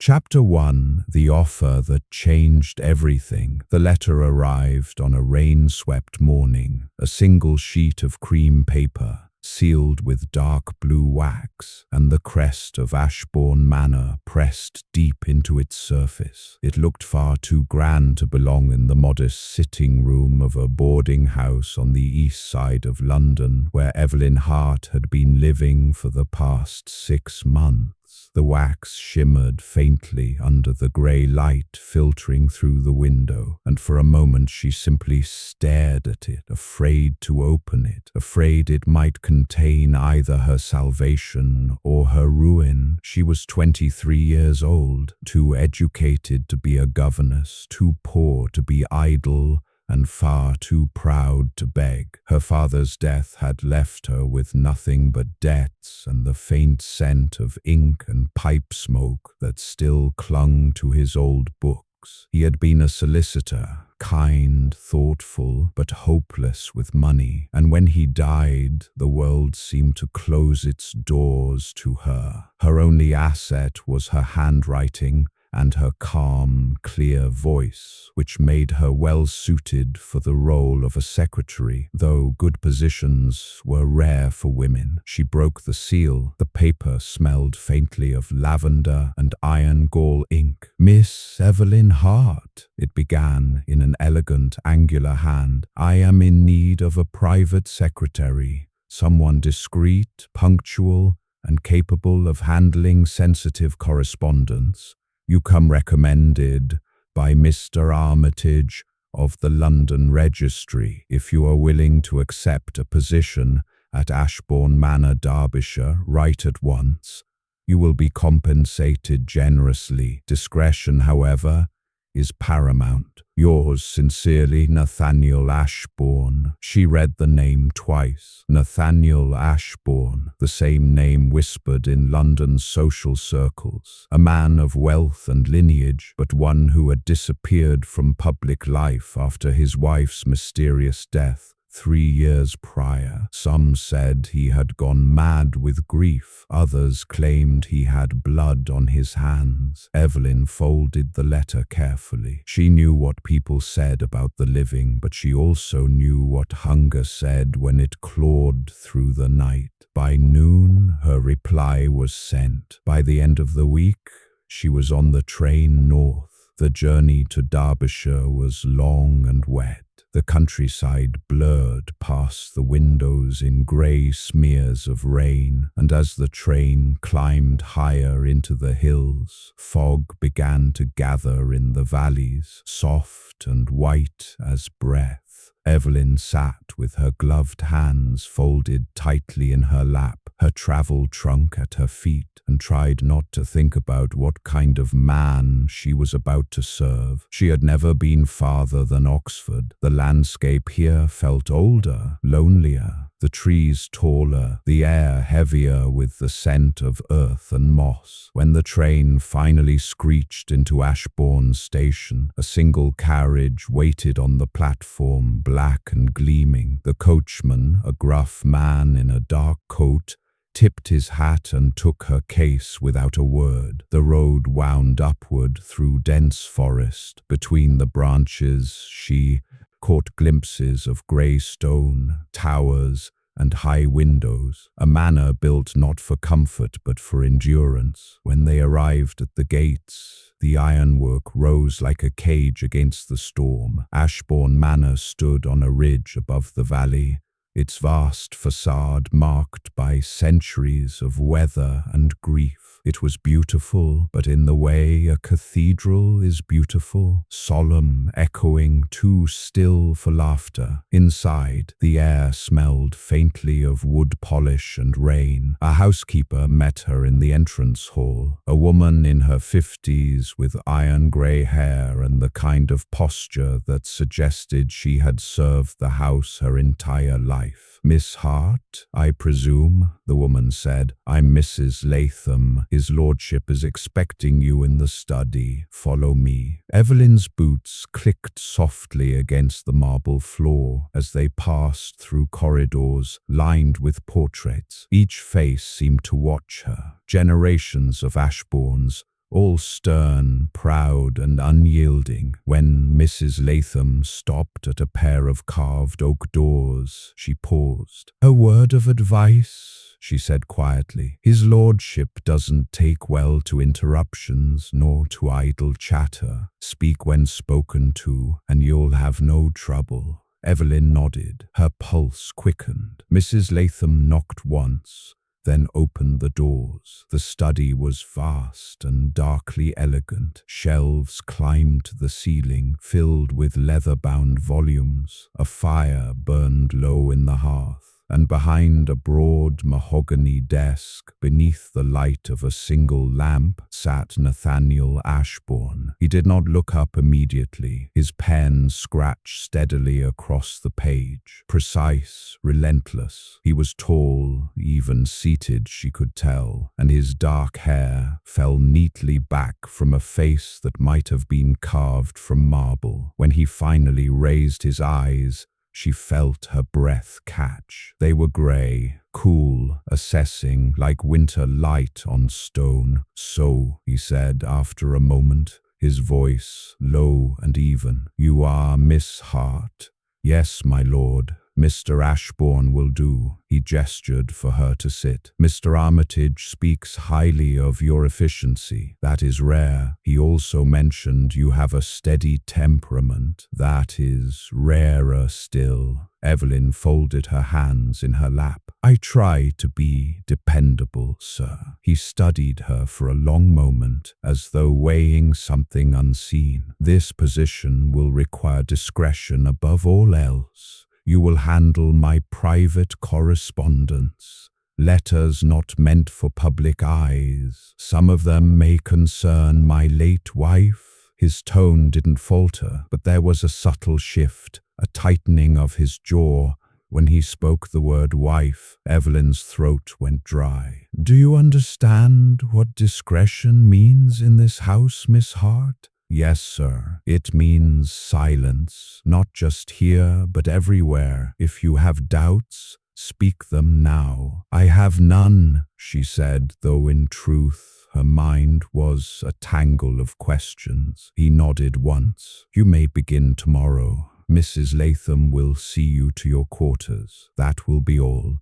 Chapter 1: The Offer That Changed Everything. The letter arrived on a rain-swept morning, a single sheet of cream paper, sealed with dark blue wax, and the crest of Ashbourne Manor pressed deep into its surface. It looked far too grand to belong in the modest sitting room of a boarding house on the east side of London, where Evelyn Hart had been living for the past 6 months. The wax shimmered faintly under the grey light filtering through the window, and for a moment she simply stared at it, afraid to open it, afraid it might contain either her salvation or her ruin. She was 23 years old, too educated to be a governess, too poor to be idle, and far too proud to beg. Her father's death had left her with nothing but debts and the faint scent of ink and pipe smoke that still clung to his old books. He had been a solicitor, kind, thoughtful, but hopeless with money, and when he died, the world seemed to close its doors to her. Her only asset was her handwriting and her calm, clear voice, which made her well suited for the role of a secretary, though good positions were rare for women. She broke the seal. The paper smelled faintly of lavender and iron gall ink. "Miss Evelyn Hart," it began in an elegant, angular hand, "I am in need of a private secretary, someone discreet, punctual, and capable of handling sensitive correspondence. You come recommended by Mr. Armitage of the London Registry. If you are willing to accept a position at Ashbourne Manor, Derbyshire, write at once. You will be compensated generously. Discretion, however, is paramount. Yours sincerely, Nathaniel Ashbourne." She read the name twice. Nathaniel Ashbourne, the same name whispered in London's social circles. A man of wealth and lineage, but one who had disappeared from public life after his wife's mysterious death 3 years prior. Some said he had gone mad with grief. Others claimed he had blood on his hands. Evelyn folded the letter carefully. She knew what people said about the living, but she also knew what hunger said when it clawed through the night. By noon, her reply was sent. By the end of the week, she was on the train north. The journey to Derbyshire was long and wet. The countryside blurred past the windows in grey smears of rain, and as the train climbed higher into the hills, fog began to gather in the valleys, soft and white as breath. Evelyn sat with her gloved hands folded tightly in her lap, her travel trunk at her feet, and tried not to think about what kind of man she was about to serve. She had never been farther than Oxford. The landscape here felt older, lonelier, the trees taller, the air heavier with the scent of earth and moss. When the train finally screeched into Ashbourne Station, a single carriage waited on the platform, black and gleaming. The coachman, a gruff man in a dark coat, tipped his hat and took her case without a word. The road wound upward through dense forest. Between the branches, she caught glimpses of grey stone, towers, and high windows, a manor built not for comfort but for endurance. When they arrived at the gates, the ironwork rose like a cage against the storm. Ashbourne Manor stood on a ridge above the valley, its vast facade marked by centuries of weather and grief. It was beautiful, but in the way a cathedral is beautiful, solemn, echoing, too still for laughter. Inside, the air smelled faintly of wood polish and rain. A housekeeper met her in the entrance hall, a woman in her 50s with iron-grey hair and the kind of posture that suggested she had served the house her entire life. "Miss Hart, I presume," the woman said. "I'm Mrs. Latham. His lordship is expecting you in the study. Follow me." Evelyn's boots clicked softly against the marble floor as they passed through corridors lined with portraits. Each face seemed to watch her. Generations of Ashbournes, all stern, proud, and unyielding. When Mrs. Latham stopped at a pair of carved oak doors, she paused. "A word of advice," she said quietly. "His lordship doesn't take well to interruptions nor to idle chatter. Speak when spoken to, and you'll have no trouble." Evelyn nodded. Her pulse quickened. Mrs. Latham knocked once, then opened the doors. The study was vast and darkly elegant. Shelves climbed to the ceiling, filled with leather-bound volumes. A fire burned low in the hearth, and behind a broad mahogany desk, beneath the light of a single lamp, sat Nathaniel Ashbourne. He did not look up immediately. His pen scratched steadily across the page, precise, relentless. He was tall, even seated she could tell, and his dark hair fell neatly back from a face that might have been carved from marble. When he finally raised his eyes, she felt her breath catch. They were grey, cool, assessing, like winter light on stone. "So," he said after a moment, his voice low and even, "you are Miss Hart?" "Yes, my lord. Mr. Ashbourne will do." He gestured for her to sit. "Mr. Armitage speaks highly of your efficiency. That is rare. He also mentioned you have a steady temperament. That is rarer still." Evelyn folded her hands in her lap. "I try to be dependable, sir." He studied her for a long moment, as though weighing something unseen. "This position will require discretion above all else. You will handle my private correspondence, letters not meant for public eyes. Some of them may concern my late wife." His tone didn't falter, but there was a subtle shift, a tightening of his jaw. When he spoke the word wife, Evelyn's throat went dry. "Do you understand what discretion means in this house, Miss Hart?" "Yes, sir. It means silence, not just here, but everywhere. If you have doubts, speak them now." "I have none," she said, though in truth her mind was a tangle of questions. He nodded once. "You may begin tomorrow. Mrs. Latham will see you to your quarters. That will be all."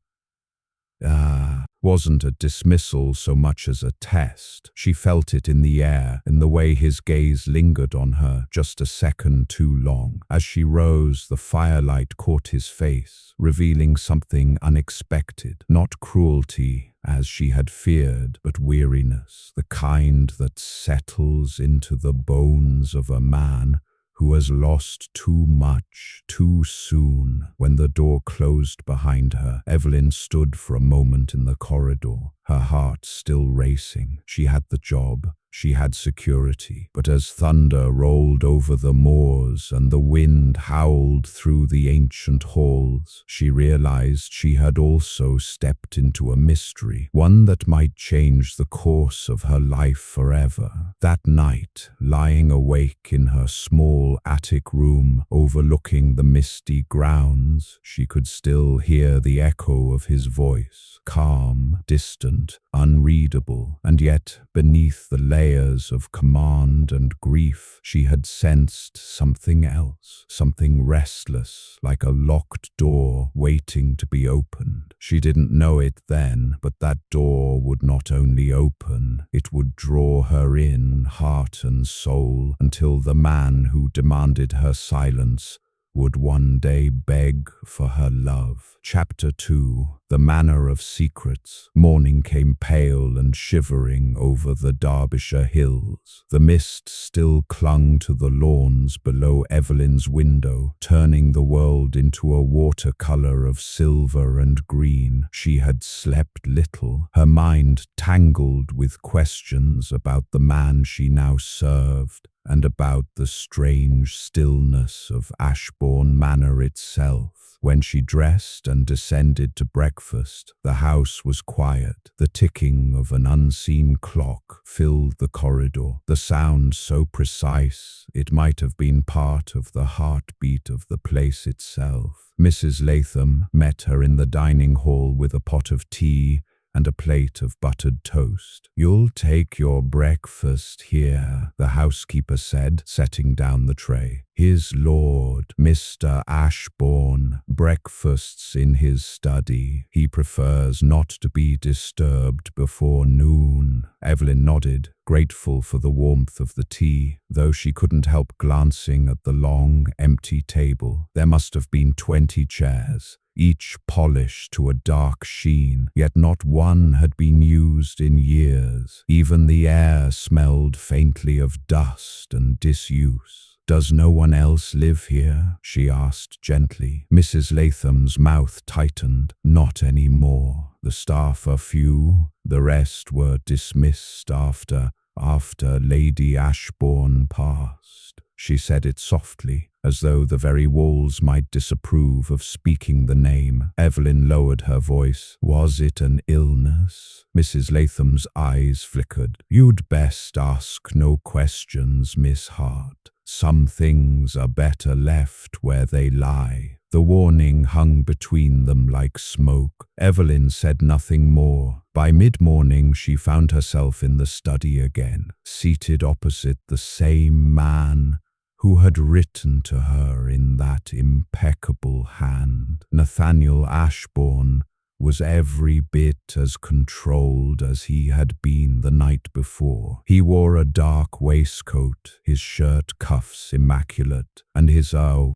Wasn't a dismissal so much as a test. She felt it in the air, in the way his gaze lingered on her just a second too long. As she rose, the firelight caught his face, revealing something unexpected. Not cruelty, as she had feared, but weariness, the kind that settles into the bones of a man who has lost too much, too soon. When the door closed behind her, Evelyn stood for a moment in the corridor, her heart still racing. She had the job, she had security, but as thunder rolled over the moors and the wind howled through the ancient halls, she realized she had also stepped into a mystery, one that might change the course of her life forever. That night, lying awake in her small attic room overlooking the misty grounds, she could still hear the echo of his voice, calm, distant, unreadable, and yet beneath the layers of command and grief she had sensed something else, something restless, like a locked door waiting to be opened. She didn't know it then, but that door would not only open, it would draw her in, heart and soul, until the man who demanded her silence would one day beg for her love. Chapter 2. The Manor of Secrets. Morning came pale and shivering over the Derbyshire hills. The mist still clung to the lawns below Evelyn's window, turning the world into a watercolor of silver and green. She had slept little, her mind tangled with questions about the man she now served, and about the strange stillness of Ashbourne Manor itself. When she dressed and descended to breakfast, the house was quiet. The ticking of an unseen clock filled the corridor, the sound so precise it might have been part of the heartbeat of the place itself. Mrs. Latham met her in the dining hall with a pot of tea and a plate of buttered toast. "You'll take your breakfast here," the housekeeper said, setting down the tray. "His lord, Mr. Ashbourne, breakfasts in his study. He prefers not to be disturbed before noon." Evelyn nodded, grateful for the warmth of the tea, though she couldn't help glancing at the long, empty table. There must have been 20 chairs, each polished to a dark sheen, yet not one had been used in years. Even the air smelled faintly of dust and disuse. "Does no one else live here?" she asked gently. Mrs. Latham's mouth tightened. "Not anymore. The staff are few. The rest were dismissed after Lady Ashbourne passed." She said it softly, as though the very walls might disapprove of speaking the name. Evelyn lowered her voice. "Was it an illness?" Mrs. Latham's eyes flickered. "You'd best ask no questions, Miss Hart. Some things are better left where they lie." The warning hung between them like smoke. Evelyn said nothing more. By mid-morning she found herself in the study again, seated opposite the same man who had written to her in that impeccable hand. Nathaniel Ashbourne was every bit as controlled as he had been the night before. He wore a dark waistcoat, his shirt cuffs immaculate, and his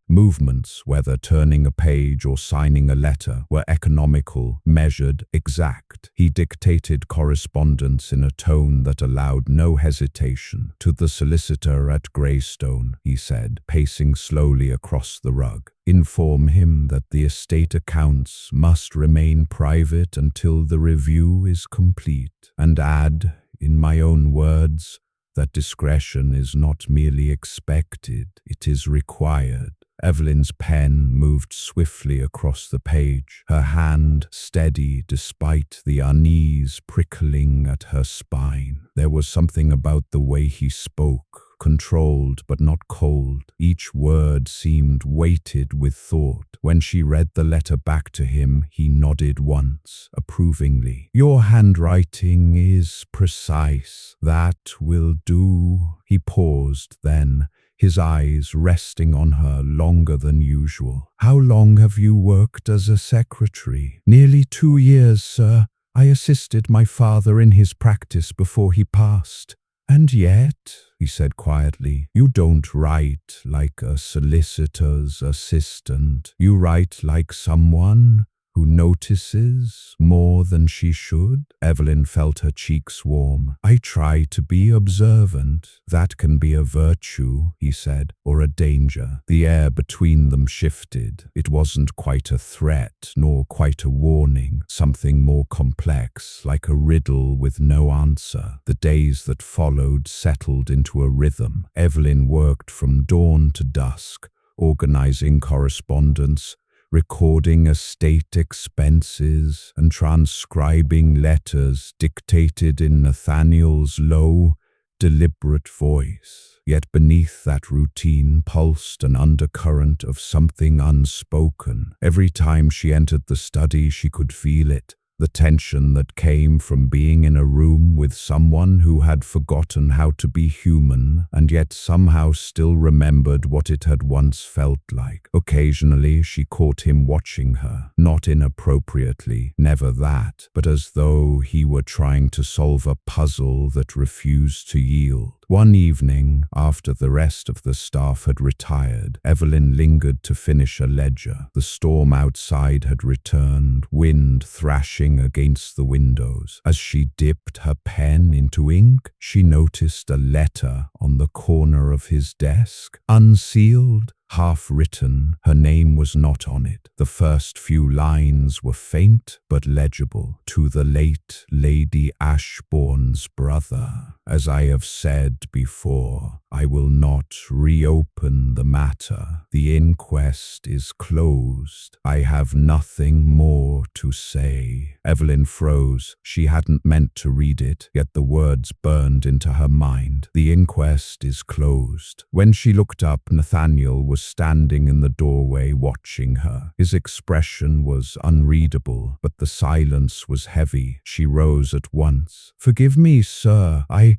movements, whether turning a page or signing a letter, were economical, measured, exact. He dictated correspondence in a tone that allowed no hesitation. "To the solicitor at Greystone," he said, pacing slowly across the rug. "Inform him that the estate accounts must remain private until the review is complete, and add, in my own words, that discretion is not merely expected, it is required." Evelyn's pen moved swiftly across the page, her hand steady despite the unease prickling at her spine. There was something about the way he spoke, controlled but not cold. Each word seemed weighted with thought. When she read the letter back to him, he nodded once, approvingly. "Your handwriting is precise. That will do." He paused then, his eyes resting on her longer than usual. "How long have you worked as a secretary?" "Nearly 2 years, sir. I assisted my father in his practice before he passed." "And yet," he said quietly, "you don't write like a solicitor's assistant. You write like someone who notices more than she should." Evelyn felt her cheeks warm. "I try to be observant. That can be a virtue," he said, "or a danger." The air between them shifted. It wasn't quite a threat, nor quite a warning. Something more complex, like a riddle with no answer. The days that followed settled into a rhythm. Evelyn worked from dawn to dusk, organizing correspondence, recording estate expenses, and transcribing letters dictated in Nathaniel's low, deliberate voice. Yet beneath that routine pulsed an undercurrent of something unspoken. Every time she entered the study, she could feel it. The tension that came from being in a room with someone who had forgotten how to be human and yet somehow still remembered what it had once felt like. Occasionally she caught him watching her, not inappropriately, never that, but as though he were trying to solve a puzzle that refused to yield. One evening, after the rest of the staff had retired, Evelyn lingered to finish a ledger. The storm outside had returned, wind thrashing against the windows. As she dipped her pen into ink, she noticed a letter on the corner of his desk, unsealed, half-written. Her name was not on it. The first few lines were faint but legible. "To the late Lady Ashbourne's brother. As I have said before, I will not reopen the matter. The inquest is closed. I have nothing more to say." Evelyn froze. She hadn't meant to read it, yet the words burned into her mind. The inquest is closed. When she looked up, Nathaniel was standing in the doorway watching her. His expression was unreadable, but the silence was heavy. She rose at once. "Forgive me, sir. I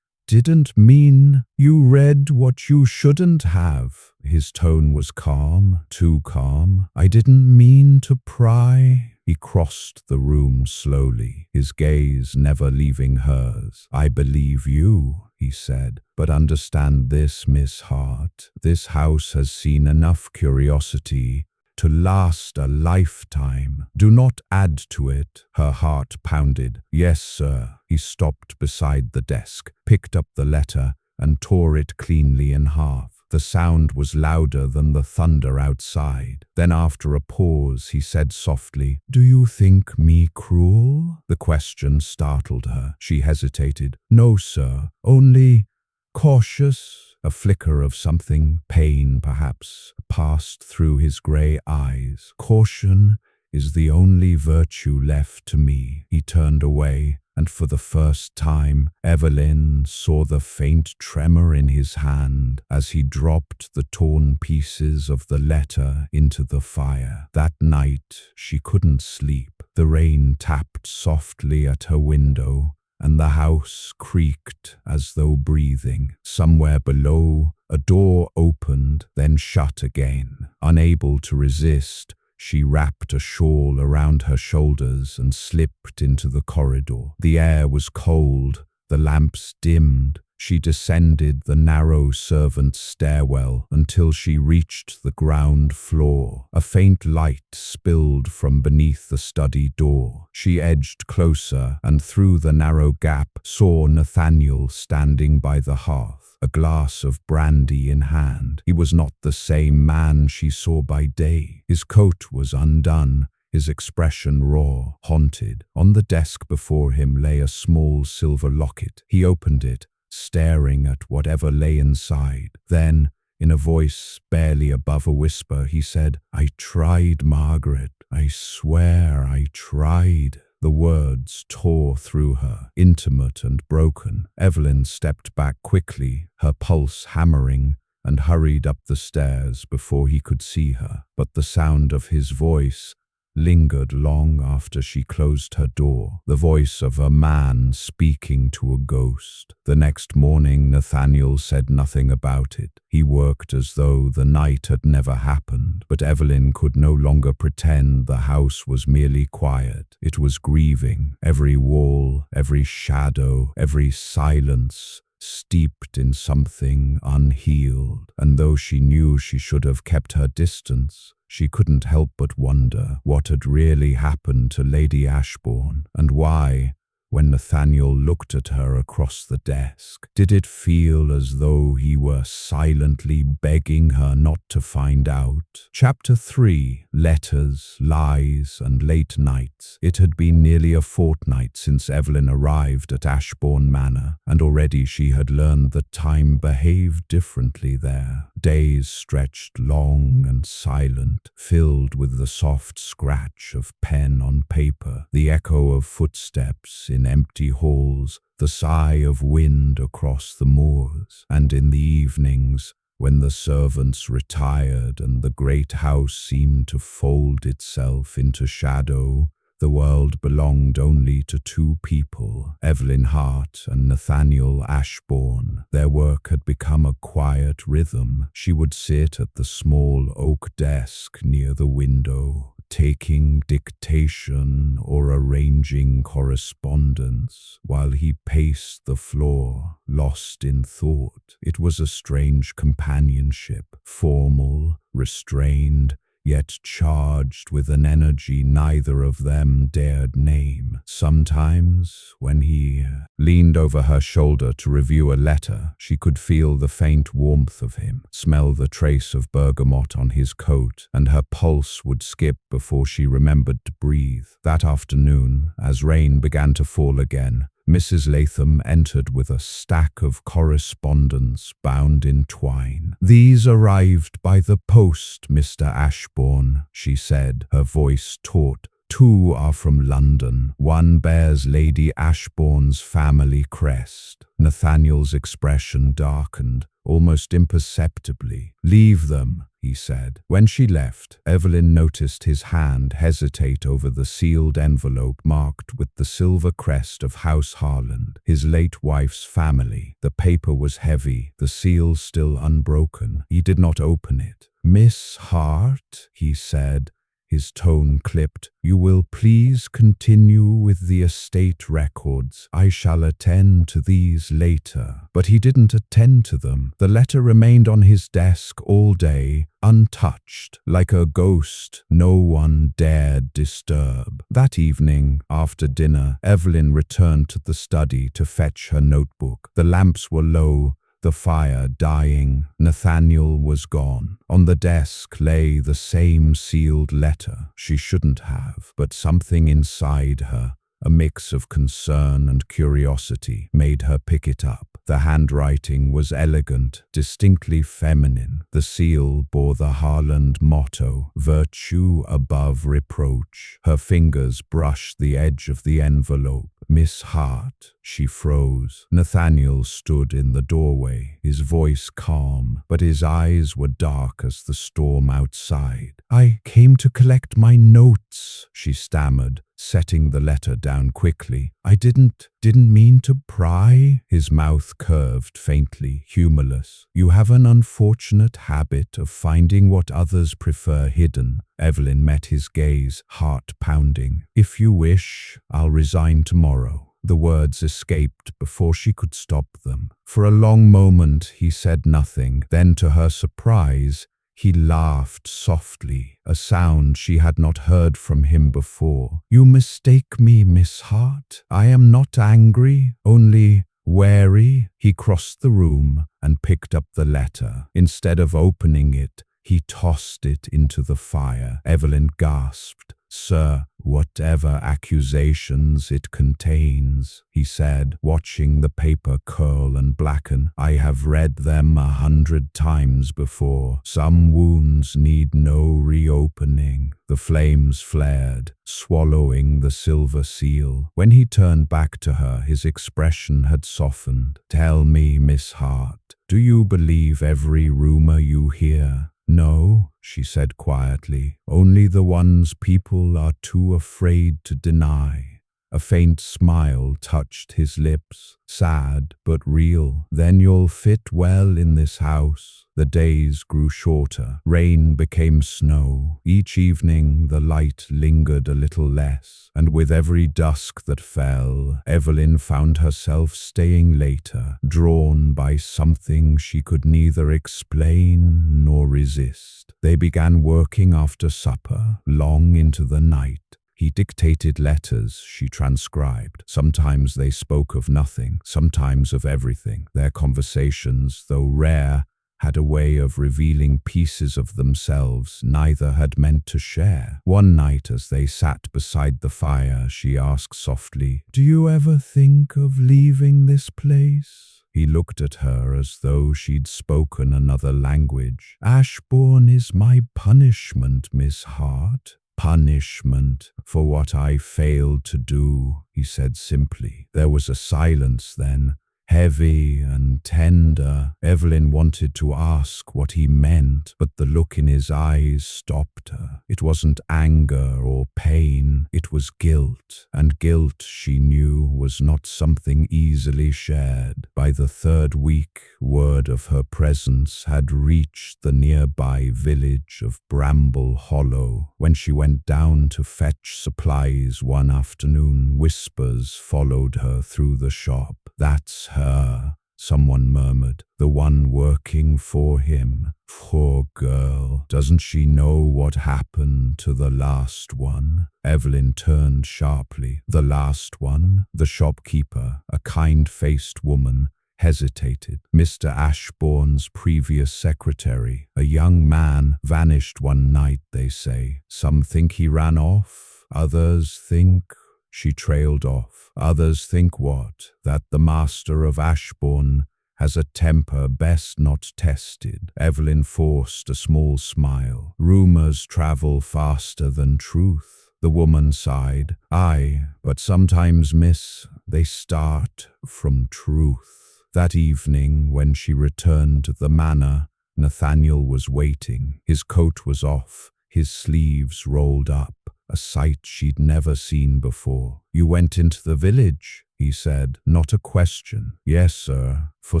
didn't mean." "You read what you shouldn't have." His tone was calm, too calm. "I didn't mean to pry." He crossed the room slowly, his gaze never leaving hers. "I believe you," he said, "but understand this, Miss Hart. This house has seen enough curiosity to last a lifetime. Do not add to it." Her heart pounded. "Yes, sir." He stopped beside the desk, picked up the letter, and tore it cleanly in half. The sound was louder than the thunder outside. Then after a pause, he said softly, "Do you think me cruel?" The question startled her. She hesitated. "No, sir. Only cautious." A flicker of something, pain perhaps, passed through his grey eyes. "Caution is the only virtue left to me." He turned away, and for the first time, Evelyn saw the faint tremor in his hand as he dropped the torn pieces of the letter into the fire. That night, she couldn't sleep. The rain tapped softly at her window, and the house creaked as though breathing. Somewhere below, a door opened, then shut again. Unable to resist, she wrapped a shawl around her shoulders and slipped into the corridor. The air was cold, the lamps dimmed. She descended the narrow servants' stairwell until she reached the ground floor. A faint light spilled from beneath the study door. She edged closer and through the narrow gap saw Nathaniel standing by the hearth, a glass of brandy in hand. He was not the same man she saw by day. His coat was undone, his expression raw, haunted. On the desk before him lay a small silver locket. He opened it, staring at whatever lay inside. Then, in a voice barely above a whisper, he said, "I tried, Margaret. I swear I tried." The words tore through her, intimate and broken. Evelyn stepped back quickly, her pulse hammering, and hurried up the stairs before he could see her. But the sound of his voice lingered long after she closed her door, the voice of a man speaking to a ghost. The next morning, Nathaniel said nothing about it. He worked as though the night had never happened, but Evelyn could no longer pretend the house was merely quiet. It was grieving. Every wall, every shadow, every silence steeped in something unhealed, and though she knew she should have kept her distance, she couldn't help but wonder what had really happened to Lady Ashbourne, and why, when Nathaniel looked at her across the desk, did it feel as though he were silently begging her not to find out? Chapter 3. Letters, Lies, and Late Nights. It had been nearly a fortnight since Evelyn arrived at Ashbourne Manor, and already she had learned that time behaved differently there. Days stretched long and silent, filled with the soft scratch of pen on paper, the echo of footsteps in empty halls, the sigh of wind across the moors. And in the evenings, when the servants retired and the great house seemed to fold itself into shadow, the world belonged only to two people, Evelyn Hart and Nathaniel Ashbourne. Their work had become a quiet rhythm. She would sit at the small oak desk near the window, taking dictation or arranging correspondence, while he paced the floor, lost in thought. It was a strange companionship, formal, restrained, yet charged with an energy neither of them dared name. Sometimes, when he leaned over her shoulder to review a letter, she could feel the faint warmth of him, smell the trace of bergamot on his coat, and her pulse would skip before she remembered to breathe. That afternoon, as rain began to fall again, Mrs. Latham entered with a stack of correspondence bound in twine. "These arrived by the post, Mr. Ashbourne," she said, her voice taut. "Two are from London. One bears Lady Ashbourne's family crest." Nathaniel's expression darkened, almost imperceptibly. "Leave them," he said. When she left, Evelyn noticed his hand hesitate over the sealed envelope marked with the silver crest of House Harland, his late wife's family. The paper was heavy, the seal still unbroken. He did not open it. "Miss Hart," he said, his tone clipped, "you will please continue with the estate records. I shall attend to these later." But he didn't attend to them. The letter remained on his desk all day, untouched, like a ghost no one dared disturb. That evening, after dinner, Evelyn returned to the study to fetch her notebook. The lamps were low, the fire dying. Nathaniel was gone. On the desk lay the same sealed letter. She shouldn't have, but something inside her, a mix of concern and curiosity, made her pick it up. The handwriting was elegant, distinctly feminine. The seal bore the Harland motto, "Virtue above reproach." Her fingers brushed the edge of the envelope. "Miss Hart." She froze. Nathaniel stood in the doorway, his voice calm, but his eyes were dark as the storm outside. "I came to collect my notes," she stammered, setting the letter down quickly. "I didn't mean to pry." His mouth curved faintly, humorless. "You have an unfortunate habit of finding what others prefer hidden." Evelyn met his gaze, heart pounding. "If you wish, I'll resign tomorrow." The words escaped before she could stop them. For a long moment he said nothing. Then, to her surprise, he laughed softly, a sound she had not heard from him before. "You mistake me, Miss Hart. I am not angry, only wary." He crossed the room and picked up the letter. Instead of opening it, he tossed it into the fire. Evelyn gasped. "Sir, whatever accusations it contains," he said, watching the paper curl and blacken, "I have read them 100 times before. Some wounds need no reopening." The flames flared, swallowing the silver seal. When he turned back to her, his expression had softened. "Tell me, Miss Hart, do you believe every rumor you hear?" "No," she said quietly, "only the ones people are too afraid to deny." A faint smile touched his lips, sad but real. "Then you'll fit well in this house." The days grew shorter. Rain became snow. Each evening the light lingered a little less, and with every dusk that fell, Evelyn found herself staying later, drawn by something she could neither explain nor resist. They began working after supper, long into the night. He dictated letters she transcribed. Sometimes they spoke of nothing, sometimes of everything. Their conversations, though rare, had a way of revealing pieces of themselves neither had meant to share. One night, as they sat beside the fire, she asked softly, "Do you ever think of leaving this place?" He looked at her as though she'd spoken another language. "Ashbourne is my punishment, Miss Hart." "Punishment for what I failed to do," he said simply. There was a silence then, heavy and tender. Evelyn wanted to ask what he meant, but the look in his eyes stopped her. It wasn't anger or pain, it was guilt, and guilt, she knew, was not something easily shared. By the third week, word of her presence had reached the nearby village of Bramble Hollow. When she went down to fetch supplies one afternoon, whispers followed her through the shop. "That's her," someone murmured, "the one working for him. Poor girl, doesn't she know what happened to the last one?" Evelyn turned sharply. "The last one?" The shopkeeper, a kind-faced woman, hesitated. "Mr. Ashbourne's previous secretary, a young man, vanished one night, they say. Some think he ran off, others think—" she trailed off. Others think what? That the master of Ashbourne has a temper best not tested. Evelyn forced a small smile. Rumors travel faster than truth. The woman sighed. Aye, but sometimes, miss, they start from truth. That evening, when she returned to the manor, Nathaniel was waiting. His coat was off, his sleeves rolled up, a sight she'd never seen before. You went into the village, he said, not a question. Yes, sir, for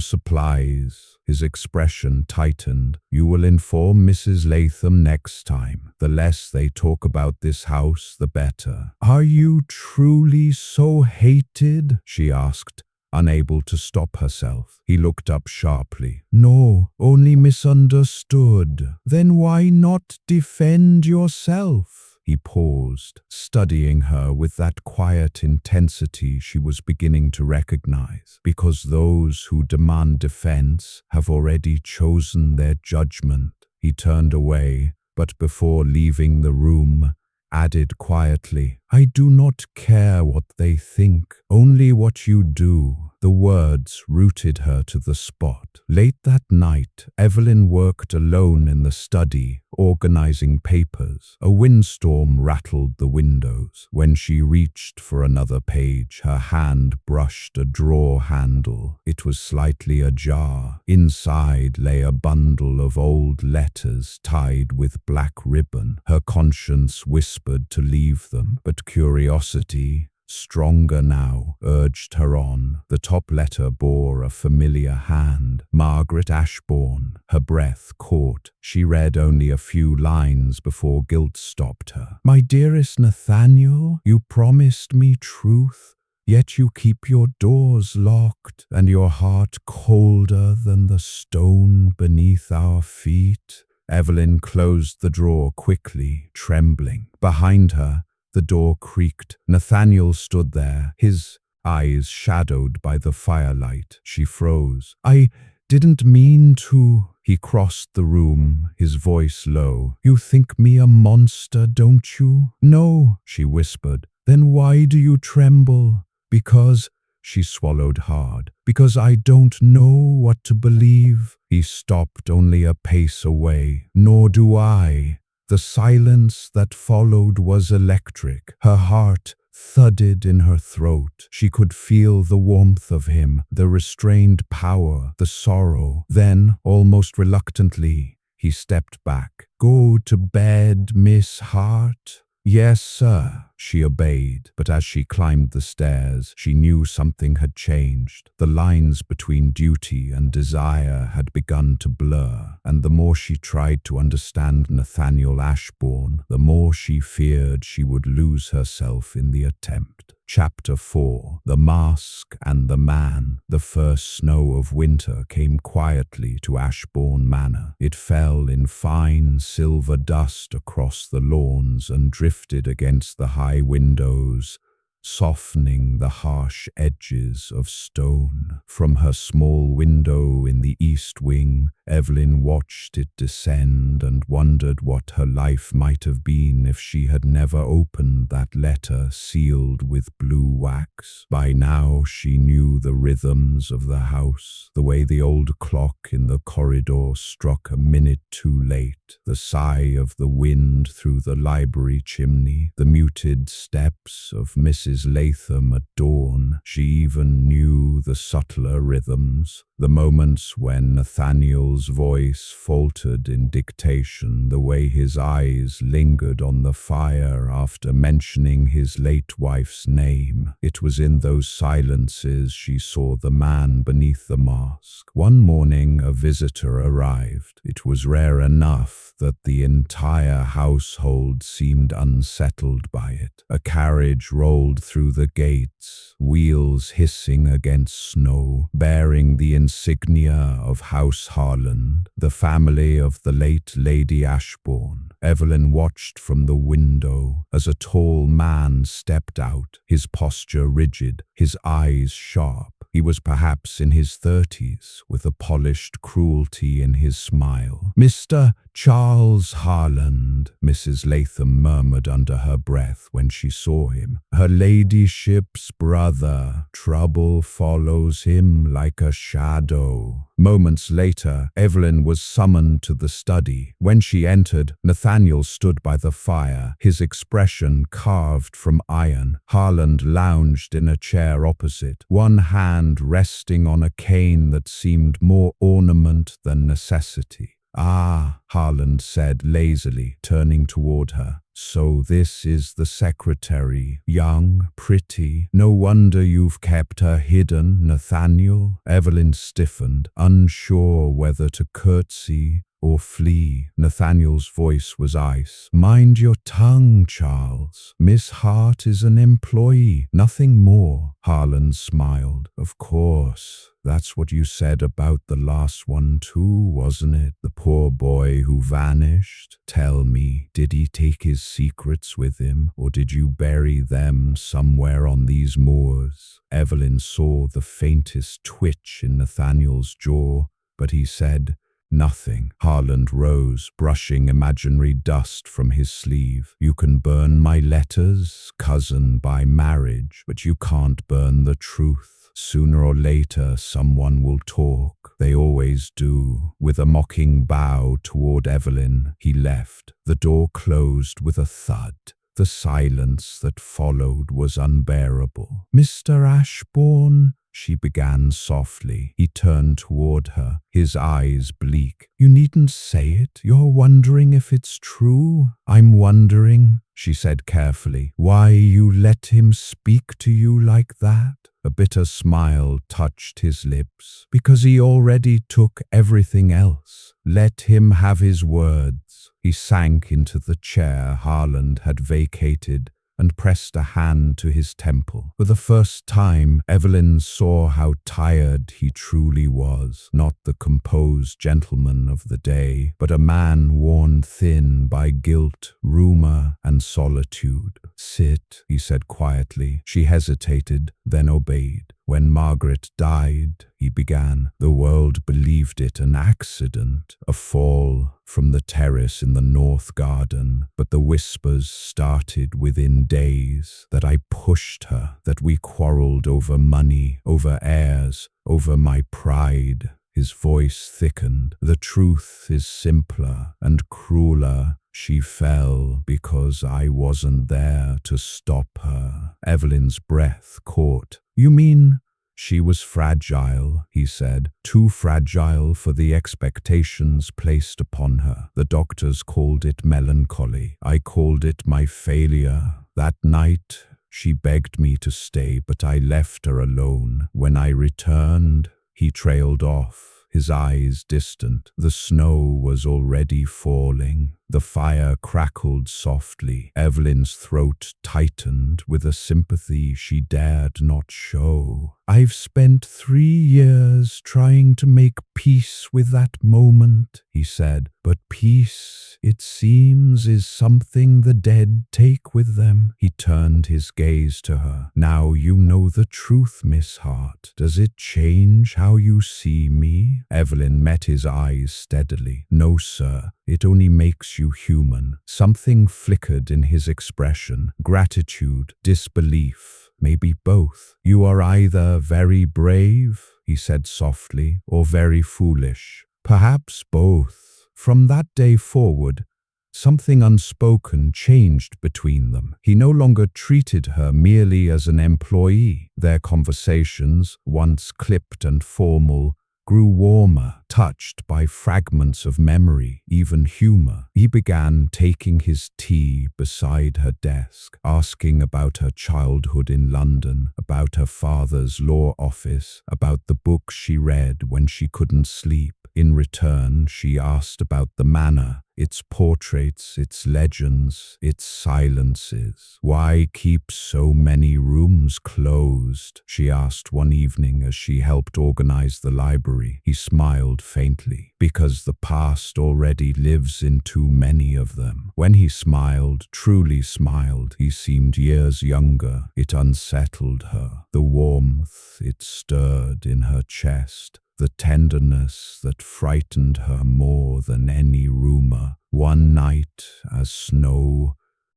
supplies. His expression tightened. You will inform Mrs. Latham next time. The less they talk about this house, the better. Are you truly so hated? She asked, unable to stop herself. He looked up sharply. No, only misunderstood. Then why not defend yourself? He paused, studying her with that quiet intensity she was beginning to recognize. Because those who demand defense have already chosen their judgment. He turned away, but before leaving the room, added quietly, I do not care what they think, only what you do. The words rooted her to the spot. Late that night, Evelyn worked alone in the study, organizing papers. A windstorm rattled the windows. When she reached for another page, her hand brushed a drawer handle. It was slightly ajar. Inside lay a bundle of old letters tied with black ribbon. Her conscience whispered to leave them, but curiosity, stronger now, urged her on. The top letter bore a familiar hand. Margaret Ashbourne. Her breath caught. She read only a few lines before guilt stopped her. My dearest Nathaniel, you promised me truth, yet you keep your doors locked and your heart colder than the stone beneath our feet. Evelyn closed the drawer quickly, trembling. Behind her, the door creaked. Nathaniel stood there, his eyes shadowed by the firelight. She froze. I didn't mean to. He crossed the room, his voice low. You think me a monster, don't you? No, she whispered. Then why do you tremble? Because, she swallowed hard, because I don't know what to believe. He stopped only a pace away. Nor do I. The silence that followed was electric. Her heart thudded in her throat. She could feel the warmth of him, the restrained power, the sorrow. Then, almost reluctantly, he stepped back. Go to bed, Miss Hart. Yes, sir. She obeyed, but as she climbed the stairs, she knew something had changed. The lines between duty and desire had begun to blur, and the more she tried to understand Nathaniel Ashbourne, the more she feared she would lose herself in the attempt. Chapter 4. The Mask and the Man. The first snow of winter came quietly to Ashbourne Manor. It fell in fine silver dust across the lawns and drifted against the high windows, softening the harsh edges of stone. From her small window in the east wing, Evelyn watched it descend and wondered what her life might have been if she had never opened that letter sealed with blue wax. By now she knew the rhythms of the house, the way the old clock in the corridor struck a minute too late, the sigh of the wind through the library chimney, the muted steps of Mrs. Latham at dawn. She even knew the subtler rhythms, the moments when Nathaniel's voice faltered in dictation, the way his eyes lingered on the fire after mentioning his late wife's name. It was in those silences she saw the man beneath the mask. One morning a visitor arrived. It was rare enough that the entire household seemed unsettled by it. A carriage rolled through the gates, wheels hissing against snow, bearing the insignia of House Harland, the family of the late Lady Ashbourne. Evelyn watched from the window as a tall man stepped out, his posture rigid, his eyes sharp. He was perhaps in his 30s, with a polished cruelty in his smile. "Mr. Charles Harland," Mrs. Latham murmured under her breath when she saw him. "Her ladyship's brother. Trouble follows him like a shadow." Moments later, Evelyn was summoned to the study. When she entered, Nathaniel stood by the fire, his expression carved from iron. Harland lounged in a chair opposite, one hand resting on a cane that seemed more ornament than necessity. "Ah," Harland said lazily, turning toward her. "So this is the secretary. Young, pretty. No wonder you've kept her hidden, Nathaniel." Evelyn stiffened, unsure whether to curtsy or flee. Nathaniel's voice was ice. "Mind your tongue, Charles. Miss Hart is an employee, nothing more." Harland smiled. "Of course. That's what you said about the last one too, wasn't it? The poor boy who vanished. Tell me, did he take his secrets with him, or did you bury them somewhere on these moors?" Evelyn saw the faintest twitch in Nathaniel's jaw, but he said nothing. Harland rose, brushing imaginary dust from his sleeve. "You can burn my letters, cousin by marriage, but you can't burn the truth. Sooner or later, someone will talk. They always do." With a mocking bow toward Evelyn, he left. The door closed with a thud. The silence that followed was unbearable. "Mr. Ashbourne," she began softly. He turned toward her, his eyes bleak. "You needn't say it. You're wondering if it's true." "I'm wondering," she said carefully, "why you let him speak to you like that." A bitter smile touched his lips. "Because he already took everything else. Let him have his words." He sank into the chair Harland had vacated and pressed a hand to his temple. For the first time, Evelyn saw how tired he truly was. Not the composed gentleman of the day, but a man worn thin by guilt, rumor, and solitude. "Sit," he said quietly. She hesitated, then obeyed. "When Margaret died," he began, "the world believed it an accident, a fall from the terrace in the north garden, but the whispers started within days that I pushed her, that we quarreled over money, over heirs, over my pride." His voice thickened. "The truth is simpler and crueler. She fell because I wasn't there to stop her." Evelyn's breath caught. "You mean—" "She was fragile," he said, "too fragile for the expectations placed upon her. The doctors called it melancholy. I called it my failure. That night, she begged me to stay, but I left her alone. When I returned," he trailed off, his eyes distant. The snow was already falling. The fire crackled softly. Evelyn's throat tightened with a sympathy she dared not show. "I've spent 3 years trying to make peace with that moment," he said. "But peace, it seems, is something the dead take with them." He turned his gaze to her. "Now you know the truth, Miss Hart. Does it change how you see me?" Evelyn met his eyes steadily. "No, sir. It only makes you human." Something flickered in his expression. Gratitude, disbelief, maybe both. "You are either very brave," he said softly, "or very foolish. Perhaps both." From that day forward, something unspoken changed between them. He no longer treated her merely as an employee. Their conversations, once clipped and formal, grew warmer, touched by fragments of memory, even humor. He began taking his tea beside her desk, asking about her childhood in London, about her father's law office, about the books she read when she couldn't sleep. In return, she asked about the manor, its portraits, its legends, its silences. "Why keep so many rooms closed?" she asked one evening as she helped organize the library. He smiled faintly. "Because the past already lives in too many of them." When he smiled, truly smiled, he seemed years younger. It unsettled her. The warmth it stirred in her chest, the tenderness that frightened her more than any rumor. One night, as snow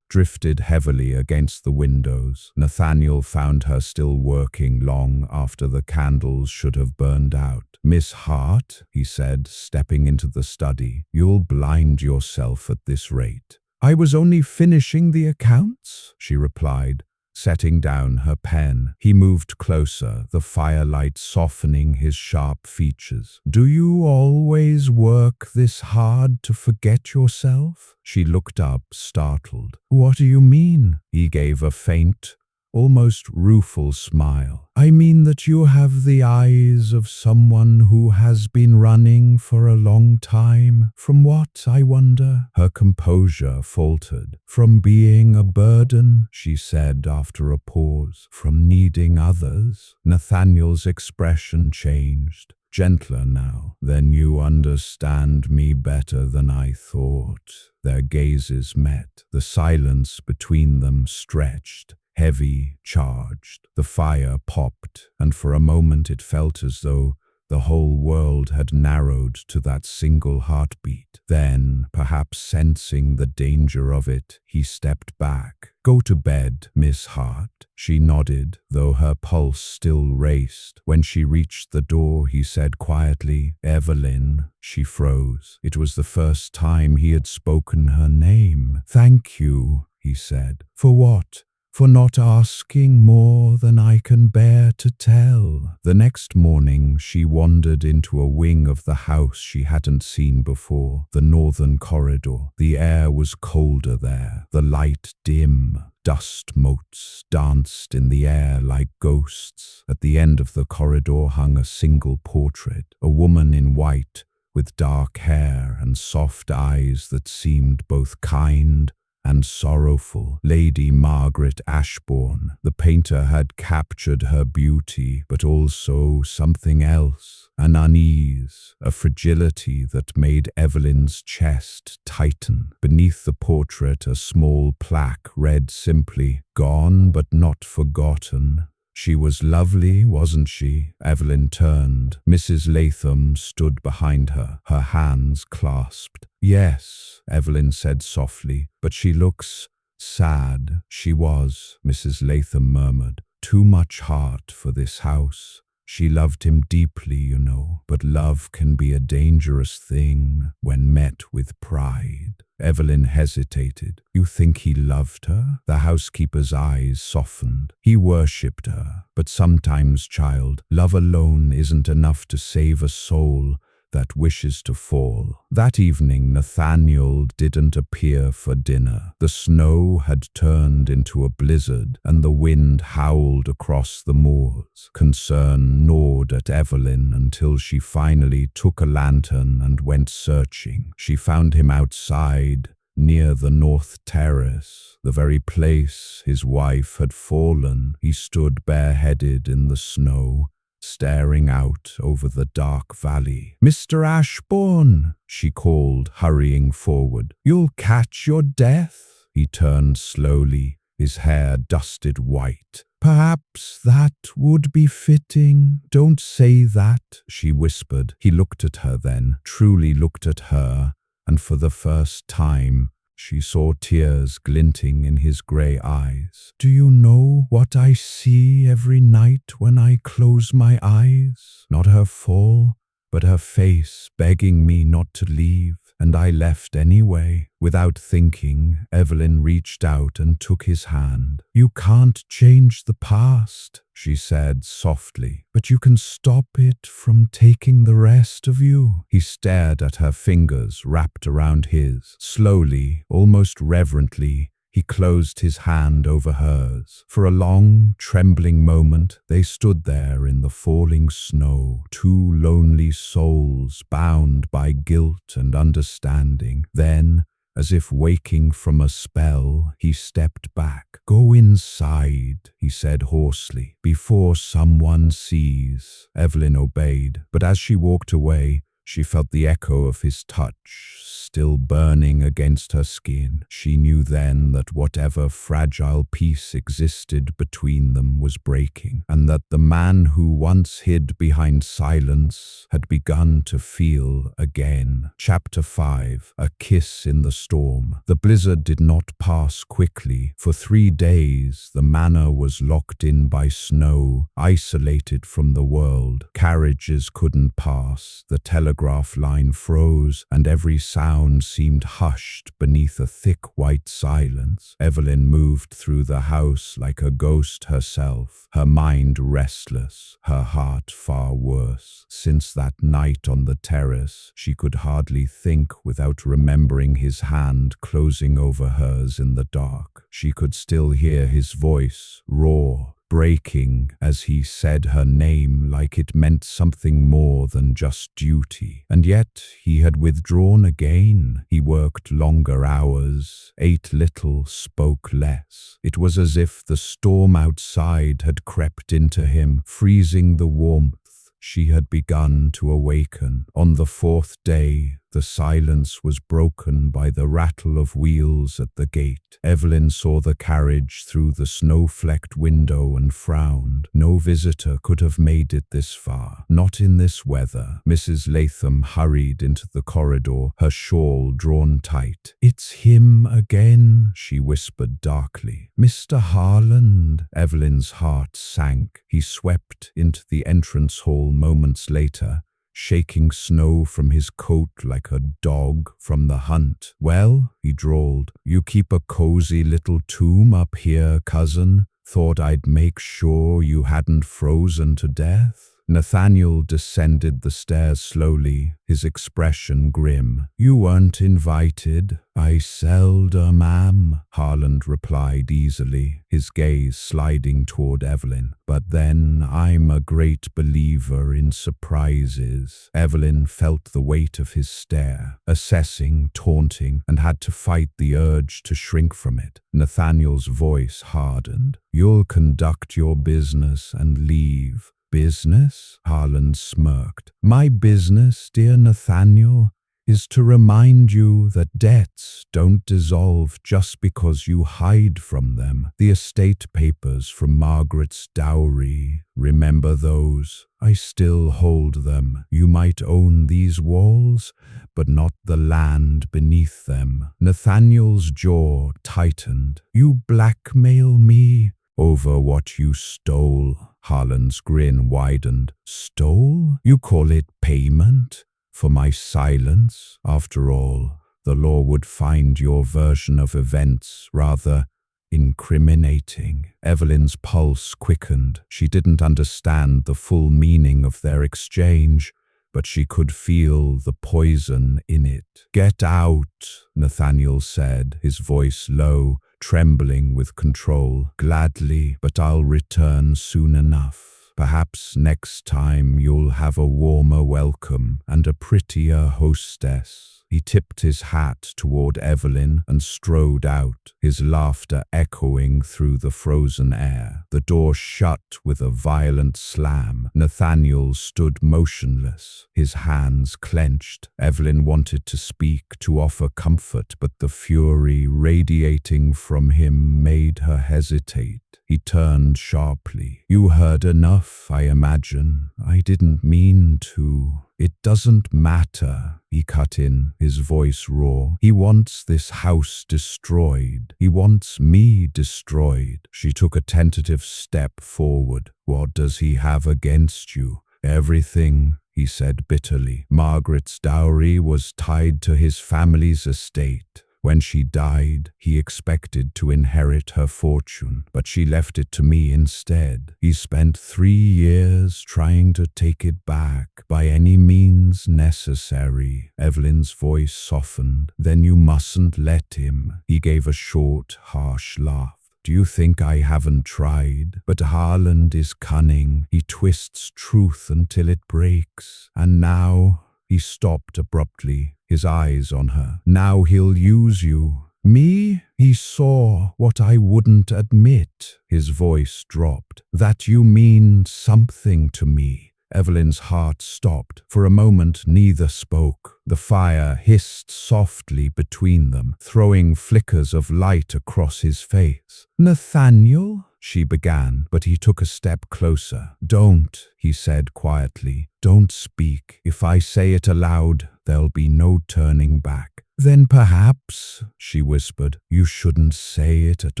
drifted heavily against the windows, Nathaniel found her still working long after the candles should have burned out. "Miss Hart," he said, stepping into the study, "you'll blind yourself at this rate." "I was only finishing the accounts," she replied, setting down her pen. He moved closer, the firelight softening his sharp features. "Do you always work this hard to forget yourself?" She looked up, startled. "What do you mean?" He gave a faint, almost rueful smile. "I mean that you have the eyes of someone who has been running for a long time. From what, I wonder?" Her composure faltered. "From being a burden," she said after a pause. "From needing others." Nathaniel's expression changed. Gentler now. "Then you understand me better than I thought." Their gazes met. The silence between them stretched. Heavy, charged. The fire popped, and for a moment it felt as though the whole world had narrowed to that single heartbeat. Then, perhaps sensing the danger of it, he stepped back. "Go to bed, Miss Hart." She nodded, though her pulse still raced. When she reached the door, he said quietly, "Evelyn." She froze. It was the first time he had spoken her name. "Thank you," he said. "For what?" "For not asking more than I can bear to tell." The next morning, she wandered into a wing of the house she hadn't seen before, the northern corridor. The air was colder there, the light dim. Dust motes danced in the air like ghosts. At the end of the corridor hung a single portrait, a woman in white, with dark hair and soft eyes that seemed both kind and sorrowful. Lady Margaret Ashbourne. The painter had captured her beauty, but also something else. An unease, a fragility that made Evelyn's chest tighten. Beneath the portrait, a small plaque read simply, "Gone but not forgotten." She was lovely, wasn't she? Evelyn turned. Mrs. Latham stood behind her, her hands clasped. "Yes," Evelyn said softly, "but she looks sad." "She was," Mrs. Latham murmured. "Too much heart for this house. She loved him deeply, you know, but love can be a dangerous thing when met with pride." Evelyn hesitated. "You think he loved her?" The housekeeper's eyes softened. "He worshipped her. But sometimes, child, love alone isn't enough to save a soul that wishes to fall." That evening, Nathaniel didn't appear for dinner. The snow had turned into a blizzard, and the wind howled across the moors. Concern gnawed at Evelyn until she finally took a lantern and went searching. She found him outside, near the north terrace, the very place his wife had fallen. He stood bareheaded in the snow, staring out over the dark valley. "Mr. Ashbourne," she called, hurrying forward. "You'll catch your death." He turned slowly, his hair dusted white. "Perhaps that would be fitting." "Don't say that," she whispered. He looked at her then, truly looked at her, and for the first time, she saw tears glinting in his grey eyes. "Do you know what I see every night when I close my eyes? Not her fall, but her face begging me not to leave. And I left anyway." Without thinking, Evelyn reached out and took his hand. "You can't change the past," she said softly, "but you can stop it from taking the rest of you." He stared at her fingers wrapped around his. Slowly, almost reverently, He closed his hand over hers. For a long, trembling moment, they stood there in the falling snow, two lonely souls bound by guilt and understanding. Then, as if waking from a spell, he stepped back. "Go inside," he said hoarsely, "before someone sees." Evelyn obeyed, but as she walked away, she felt the echo of his touch still burning against her skin. She knew then that whatever fragile peace existed between them was breaking, and that the man who once hid behind silence had begun to feel again. Chapter 5. A Kiss in the Storm. The blizzard did not pass quickly. For 3 days, the manor was locked in by snow, isolated from the world. Carriages couldn't pass, the telegraph line froze, and every sound seemed hushed beneath a thick white silence. Evelyn moved through the house like a ghost herself, her mind restless, her heart far worse. Since that night on the terrace, she could hardly think without remembering his hand closing over hers in the dark. She could still hear his voice, raw, breaking, as he said her name like it meant something more than just duty. And yet he had withdrawn again. He worked longer hours, ate little, spoke less. It was as if the storm outside had crept into him, freezing the warmth. She had begun to awaken. On the 4th day, the silence was broken by the rattle of wheels at the gate. Evelyn saw the carriage through the snow-flecked window and frowned. No visitor could have made it this far, not in this weather. Mrs. Latham hurried into the corridor, her shawl drawn tight. "It's him again," she whispered darkly. "Mr. Harland." Evelyn's heart sank. He swept into the entrance hall moments later, shaking snow from his coat like a dog from the hunt. "Well," he drawled, "you keep a cozy little tomb up here, cousin. Thought I'd make sure you hadn't frozen to death." Nathaniel descended the stairs slowly, his expression grim. "You weren't invited." "I seldom am," Harland replied easily, his gaze sliding toward Evelyn. "But then I'm a great believer in surprises." Evelyn felt the weight of his stare, assessing, taunting, and had to fight the urge to shrink from it. Nathaniel's voice hardened. "You'll conduct your business and leave." "Business?" Harland smirked. "My business, dear Nathaniel, is to remind you that debts don't dissolve just because you hide from them. The estate papers from Margaret's dowry, remember those? I still hold them. You might own these walls, but not the land beneath them." Nathaniel's jaw tightened. "You blackmail me over what you stole." Harland's grin widened. "Stole? You call it payment for my silence? After all, the law would find your version of events rather incriminating." Evelyn's pulse quickened. She didn't understand the full meaning of their exchange, but she could feel the poison in it. "Get out," Nathaniel said, his voice low, trembling with control. "Gladly, but I'll return soon enough. Perhaps next time you'll have a warmer welcome and a prettier hostess." He tipped his hat toward Evelyn and strode out, his laughter echoing through the frozen air. The door shut with a violent slam. Nathaniel stood motionless, his hands clenched. Evelyn wanted to speak, to offer comfort, but the fury radiating from him made her hesitate. He turned sharply. "You heard enough, I imagine. I didn't mean to." "It doesn't matter," he cut in, his voice raw. "He wants this house destroyed. He wants me destroyed." She took a tentative step forward. "What does he have against you?" "Everything," he said bitterly. "Margaret's dowry was tied to his family's estate. When she died, he expected to inherit her fortune, but she left it to me instead. He spent 3 years trying to take it back by any means necessary. Evelyn's voice softened. Then you mustn't let him. He gave a short, harsh laugh. Do you think I haven't tried? But Harland is cunning. He twists truth until it breaks. And now, he stopped abruptly, his eyes on her. Now he'll use you. Me? He saw what I wouldn't admit. His voice dropped. That you mean something to me. Evelyn's heart stopped. For a moment, neither spoke. The fire hissed softly between them, throwing flickers of light across his face. Nathaniel? She began, but he took a step closer. Don't, he said quietly. Don't speak. If I say it aloud, there'll be no turning back. Then perhaps, she whispered, you shouldn't say it at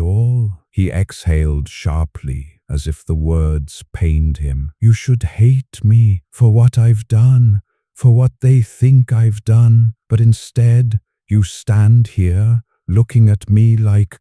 all. He exhaled sharply, as if the words pained him. You should hate me for what I've done, for what they think I've done. But instead, you stand here, looking at me like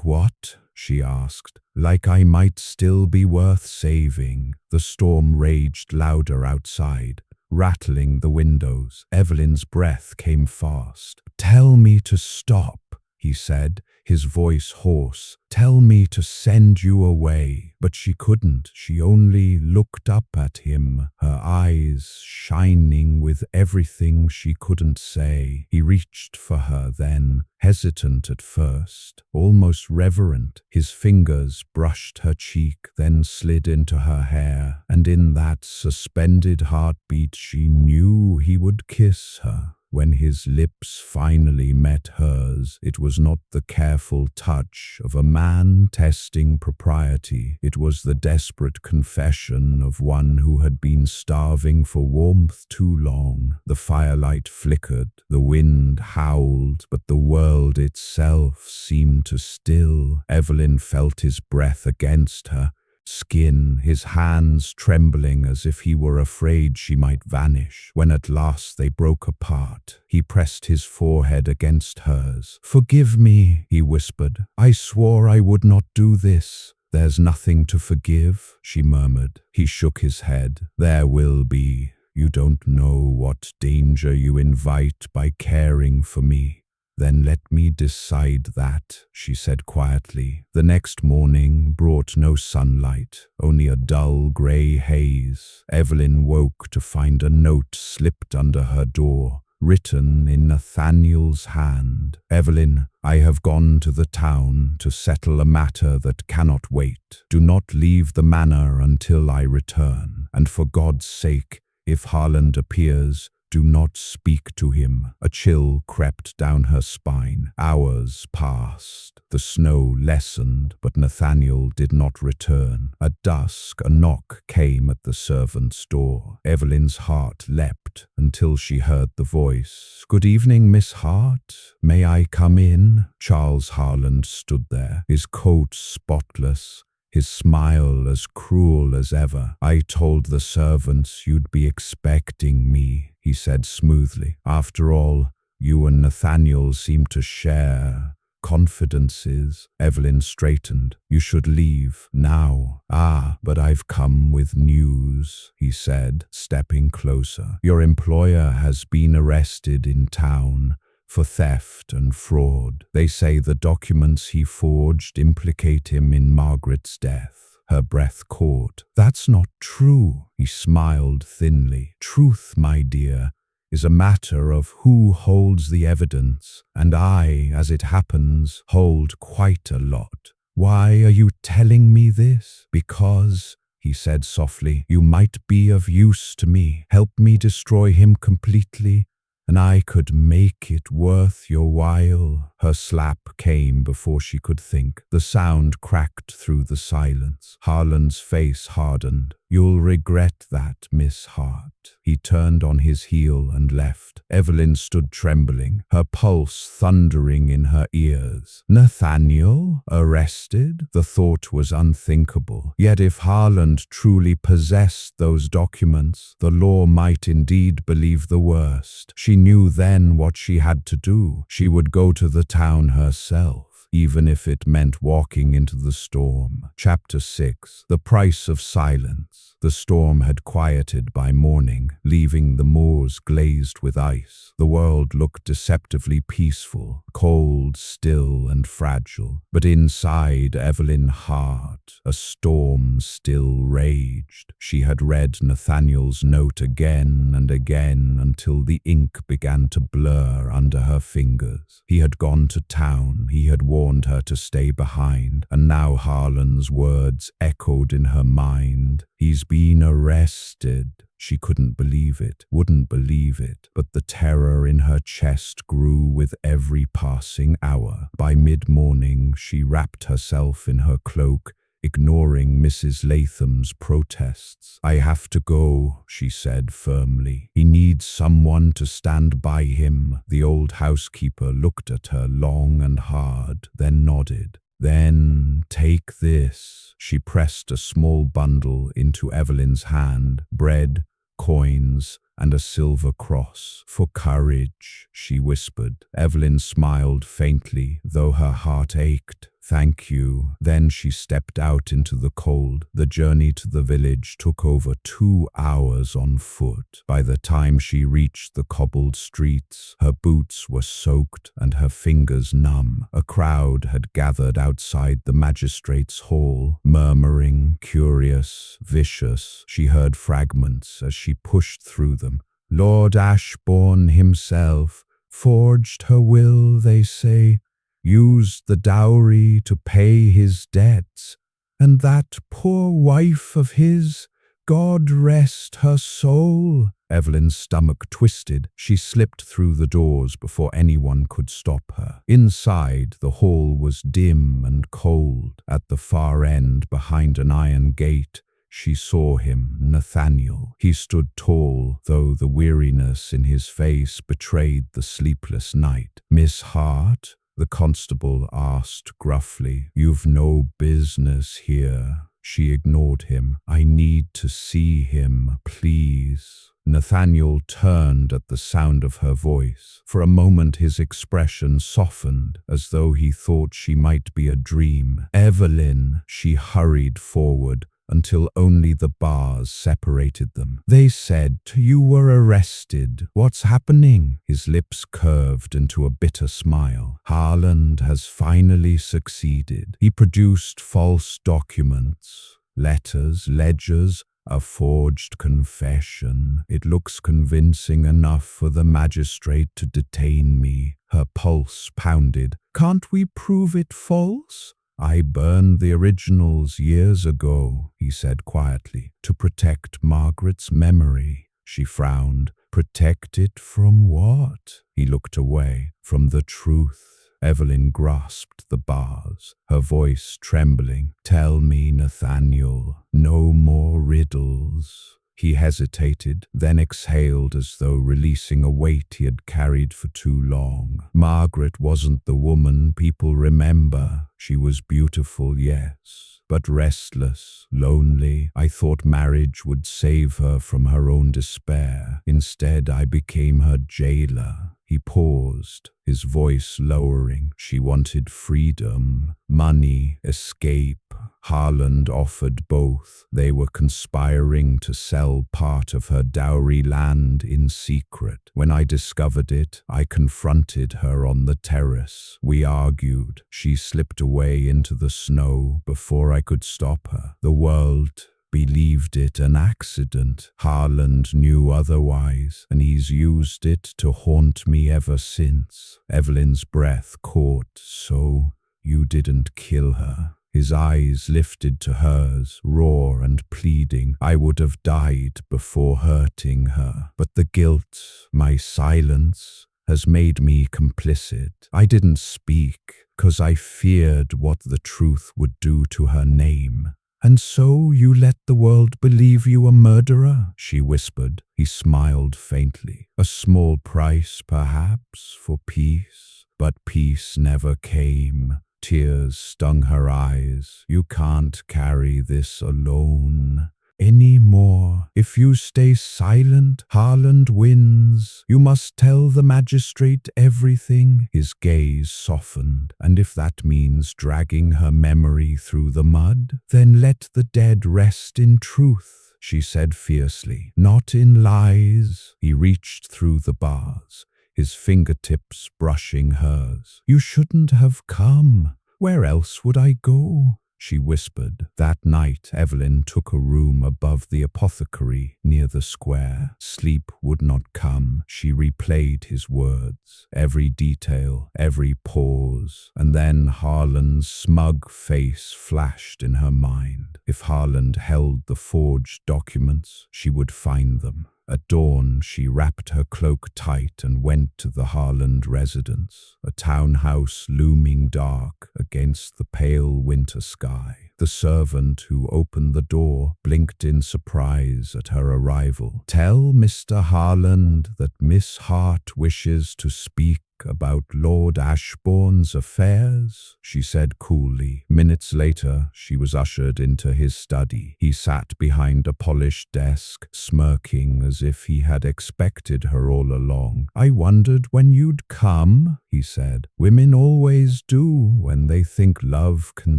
what? She asked. Like I might still be worth saving. The storm raged louder outside, rattling the windows. Evelyn's breath came fast. Tell me to stop, he said, his voice hoarse. Tell me to send you away. But she couldn't. She only looked up at him, her eyes shining with everything she couldn't say. He reached for her then, hesitant at first, almost reverent. His fingers brushed her cheek, then slid into her hair, and in that suspended heartbeat she knew he would kiss her. When his lips finally met hers, it was not the careful touch of a man testing propriety. It was the desperate confession of one who had been starving for warmth too long. The firelight flickered, the wind howled, but the world itself seemed to still. Evelyn felt his breath against her skin, his hands trembling as if he were afraid she might vanish. When at last they broke apart, he pressed his forehead against hers. Forgive me, he whispered. I swore I would not do this. There's nothing to forgive, she murmured. He shook his head. There will be. You don't know what danger you invite by caring for me. Then let me decide that, she said quietly. The next morning brought no sunlight, only a dull grey haze. Evelyn woke to find a note slipped under her door, written in Nathaniel's hand. Evelyn, I have gone to the town to settle a matter that cannot wait. Do not leave the manor until I return. And for God's sake, if Harland appears, do not speak to him. A chill crept down her spine. Hours passed. The snow lessened, but Nathaniel did not return. At dusk, a knock came at the servant's door. Evelyn's heart leapt until she heard the voice. Good evening, Miss Hart. May I come in? Charles Harland stood there, his coat spotless, his smile as cruel as ever. I told the servants you'd be expecting me, he said smoothly. After all, you and Nathaniel seem to share confidences. Evelyn straightened. You should leave now. But I've come with news, he said, stepping closer. Your employer has been arrested in town for theft and fraud. They say the documents he forged implicate him in Margaret's death. Her breath caught. That's not true, he smiled thinly. Truth, my dear, is a matter of who holds the evidence, and I, as it happens, hold quite a lot. Why are you telling me this? Because, he said softly, you might be of use to me. Help me destroy him completely, and I could make it worth your while. Her slap came before she could think. The sound cracked through the silence. Harland's face hardened. You'll regret that, Miss Hart. He turned on his heel and left. Evelyn stood trembling, her pulse thundering in her ears. Nathaniel? Arrested? The thought was unthinkable. Yet if Harland truly possessed those documents, the law might indeed believe the worst. She knew then what she had to do. She would go to the town herself, even if it meant walking into the storm. Chapter 6. The Price of Silence. The storm had quieted by morning, leaving the moors glazed with ice. The world looked deceptively peaceful, cold, still, and fragile. But inside Evelyn Hart, a storm still raged. She had read Nathaniel's note again and again until the ink began to blur under her fingers. He had gone to town, he had warned her to stay behind, and now Harlan's words echoed in her mind. He's been arrested. She couldn't believe it, wouldn't believe it, but the terror in her chest grew with every passing hour. By mid-morning, she wrapped herself in her cloak, ignoring Mrs. Latham's protests. "I have to go," she said firmly. "He needs someone to stand by him." The old housekeeper looked at her long and hard, then nodded. "Then take this." She pressed a small bundle into Evelyn's hand, bread, coins, and a silver cross. "For courage," she whispered. Evelyn smiled faintly, though her heart ached. "Thank you." Then she stepped out into the cold. The journey to the village took over 2 hours on foot. By the time she reached the cobbled streets, her boots were soaked and her fingers numb. A crowd had gathered outside the magistrate's hall, murmuring, curious, vicious. She heard fragments as she pushed through them. "Lord Ashbourne himself forged her will, they say, used the dowry to pay his debts, and that poor wife of his, God rest her soul." Evelyn's stomach twisted. She slipped through the doors before anyone could stop her. Inside, the hall was dim and cold. At the far end, behind an iron gate, she saw him, Nathaniel. He stood tall, though the weariness in his face betrayed the sleepless night. "Miss Hart?" the constable asked gruffly. "You've no business here." She ignored him. "I need to see him, please." Nathaniel turned at the sound of her voice. For a moment his expression softened, as though he thought she might be a dream. "Evelyn," she hurried forward, until only the bars separated them. "They said you were arrested. What's happening?" His lips curved into a bitter smile. "Harland has finally succeeded. He produced false documents, letters, ledgers, a forged confession. It looks convincing enough for the magistrate to detain me." Her pulse pounded. "Can't we prove it false?" "I burned the originals years ago," he said quietly, "to protect Margaret's memory." She frowned. "Protect it from what?" He looked away. "From the truth." Evelyn grasped the bars, her voice trembling. "Tell me, Nathaniel, no more riddles." He hesitated, then exhaled as though releasing a weight he had carried for too long. "Margaret wasn't the woman people remember. She was beautiful, yes, but restless, lonely. I thought marriage would save her from her own despair. Instead, I became her jailer." He paused, his voice lowering. "She wanted freedom, money, escape. Harland offered both. They were conspiring to sell part of her dowry land in secret. When I discovered it, I confronted her on the terrace. We argued. She slipped away into the snow before I could stop her. The world believed it an accident. Harland knew otherwise, and he's used it to haunt me ever since." Evelyn's breath caught. "So you didn't kill her?" His eyes lifted to hers, raw and pleading. "I would have died before hurting her. But the guilt, my silence, has made me complicit. I didn't speak, 'cause I feared what the truth would do to her name." "And so you let the world believe you a murderer?" she whispered. He smiled faintly. "A small price, perhaps, for peace." But peace never came. Tears stung her eyes. "You can't carry this alone anymore. If you stay silent, Harland wins. You must tell the magistrate everything." His gaze softened. "And if that means dragging her memory through the mud, then let the dead rest in truth," she said fiercely, "not in lies." He reached through the bars, his fingertips brushing hers. "You shouldn't have come. Where else would I go?" she whispered. That night, Evelyn took a room above the apothecary near the square. Sleep would not come. She replayed his words, every detail, every pause, and then Harland's smug face flashed in her mind. If Harland held the forged documents, she would find them. At dawn, she wrapped her cloak tight and went to the Harland residence, a townhouse looming dark against the pale winter sky. The servant who opened the door blinked in surprise at her arrival. "Tell Mr. Harland that Miss Hart wishes to speak about Lord Ashbourne's affairs," she said coolly. Minutes later, she was ushered into his study. He sat behind a polished desk, smirking as if he had expected her all along. "I wondered when you'd come," he said. "Women always do when they think love can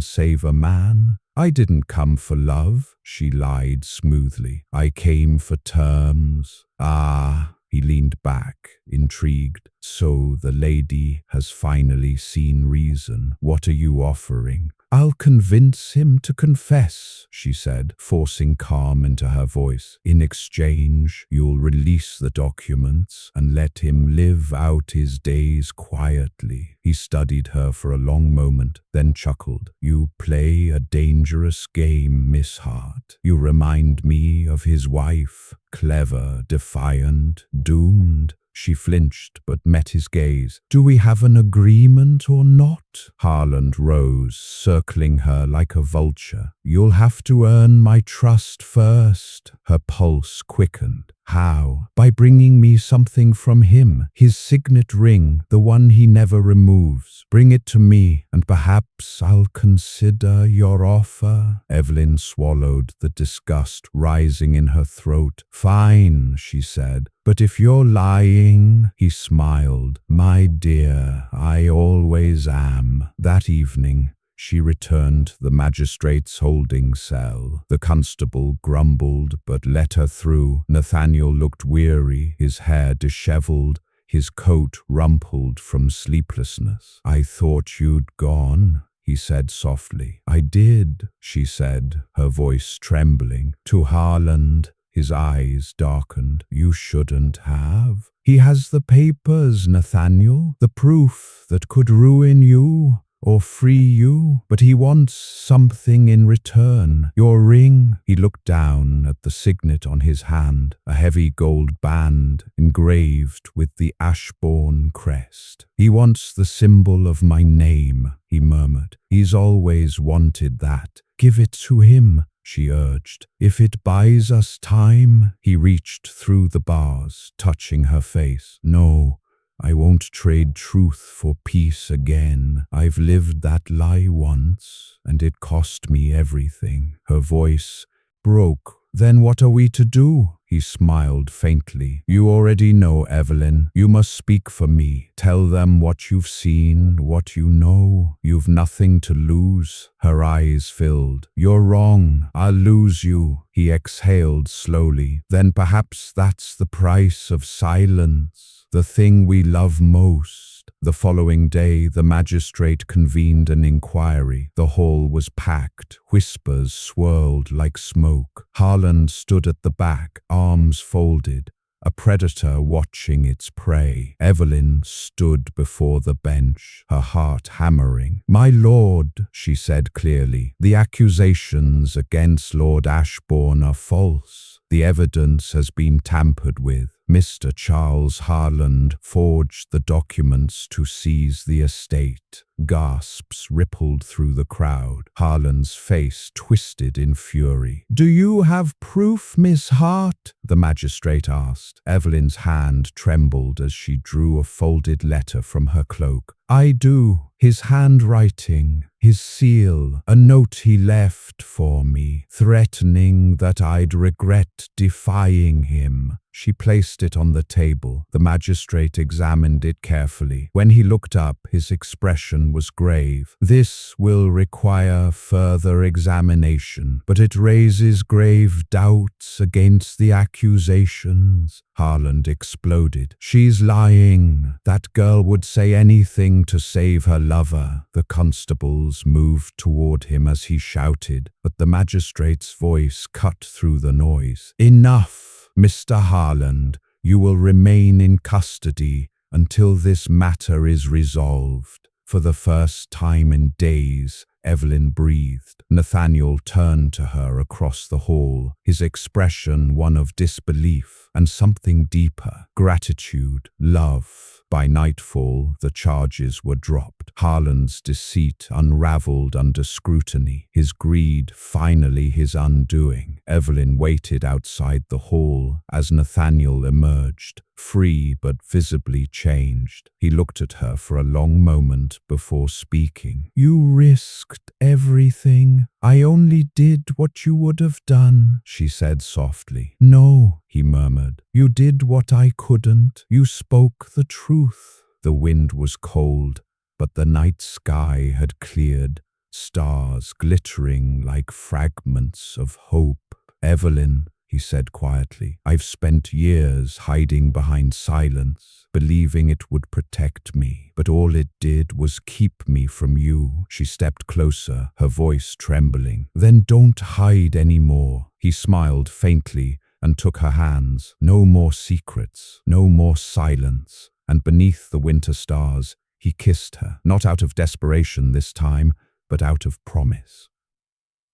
save a man." "I didn't come for love," she lied smoothly. "I came for terms." "Ah." He leaned back, intrigued. "So the lady has finally seen reason. What are you offering?" "I'll convince him to confess," she said, forcing calm into her voice. "In exchange, you'll release the documents and let him live out his days quietly." He studied her for a long moment, then chuckled. "You play a dangerous game, Miss Hart. You remind me of his wife. Clever, defiant, doomed." She flinched, but met his gaze. "Do we have an agreement or not?" Harland rose, circling her like a vulture. "You'll have to earn my trust first." Her pulse quickened. "How?" "By bringing me something from him, his signet ring, the one he never removes. Bring it to me, and perhaps I'll consider your offer." Evelyn swallowed, the disgust rising in her throat. "Fine," she said. "But if you're lying," he smiled. "My dear, I always am." That evening, she returned to the magistrate's holding cell. The constable grumbled but let her through. Nathaniel looked weary, his hair disheveled, his coat rumpled from sleeplessness. "I thought you'd gone," he said softly. "I did," she said, her voice trembling. "To Harland." His eyes darkened. "You shouldn't have. He has the papers, Nathaniel, the proof that could ruin you or free you, but he wants something in return. Your ring." He looked down at the signet on his hand, a heavy gold band engraved with the Ashbourne crest. "He wants the symbol of my name," he murmured. "He's always wanted that. Give it to him," she urged. "If it buys us time." He reached through the bars, touching her face. "No, I won't trade truth for peace again. I've lived that lie once, and it cost me everything." Her voice broke. "Then what are we to do?" He smiled faintly. "You already know, Evelyn. You must speak for me. Tell them what you've seen, what you know. You've nothing to lose." Her eyes filled. "You're wrong. I'll lose you." He exhaled slowly. "Then perhaps that's the price of silence, the thing we love most." The following day, the magistrate convened an inquiry. The hall was packed. Whispers swirled like smoke. Harland stood at the back, arms folded, a predator watching its prey. Evelyn stood before the bench, her heart hammering. "My lord," she said clearly, "the accusations against Lord Ashbourne are false. The evidence has been tampered with. Mr. Charles Harland forged the documents to seize the estate. Gasps rippled through the crowd. Harland's face twisted in fury. "Do you have proof, Miss Hart?" the magistrate asked. Evelyn's hand trembled as she drew a folded letter from her cloak. "I do. His handwriting, his seal, a note he left for me, threatening that I'd regret defying him." She placed it on the table. The magistrate examined it carefully. When he looked up, his expression was grave. "This will require further examination, but it raises grave doubts against the accusations." Harland exploded. "She's lying. That girl would say anything to save her lover." The constables moved toward him as he shouted, but the magistrate's voice cut through the noise. "Enough! Mr. Harland, you will remain in custody until this matter is resolved." For the first time in days, Evelyn breathed. Nathaniel turned to her across the hall, his expression one of disbelief and something deeper, gratitude, love. By nightfall, the charges were dropped. Harland's deceit unraveled under scrutiny, his greed finally his undoing. Evelyn waited outside the hall as Nathaniel emerged, free but visibly changed. He looked at her for a long moment before speaking. "You risked everything. I only did what you would have done," she said softly. "No," he murmured. "You did what I couldn't. You spoke the truth." The wind was cold, but the night sky had cleared, stars glittering like fragments of hope. "Evelyn," he said quietly, "I've spent years hiding behind silence, believing it would protect me, but all it did was keep me from you." She stepped closer, her voice trembling. "Then don't hide anymore." He smiled faintly and took her hands. No more secrets, no more silence. And beneath the winter stars, he kissed her, not out of desperation this time, but out of promise.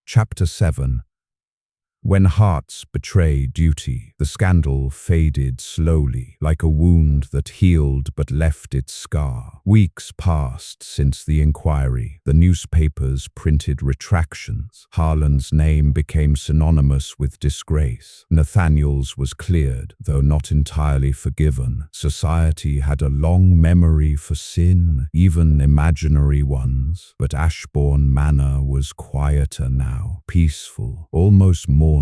Chapter 7. When hearts betray duty, the scandal faded slowly, like a wound that healed but left its scar. Weeks passed since the inquiry. The newspapers printed retractions. Harland's name became synonymous with disgrace. Nathaniel's was cleared, though not entirely forgiven. Society had a long memory for sin, even imaginary ones. But Ashbourne Manor was quieter now, peaceful, almost mournful.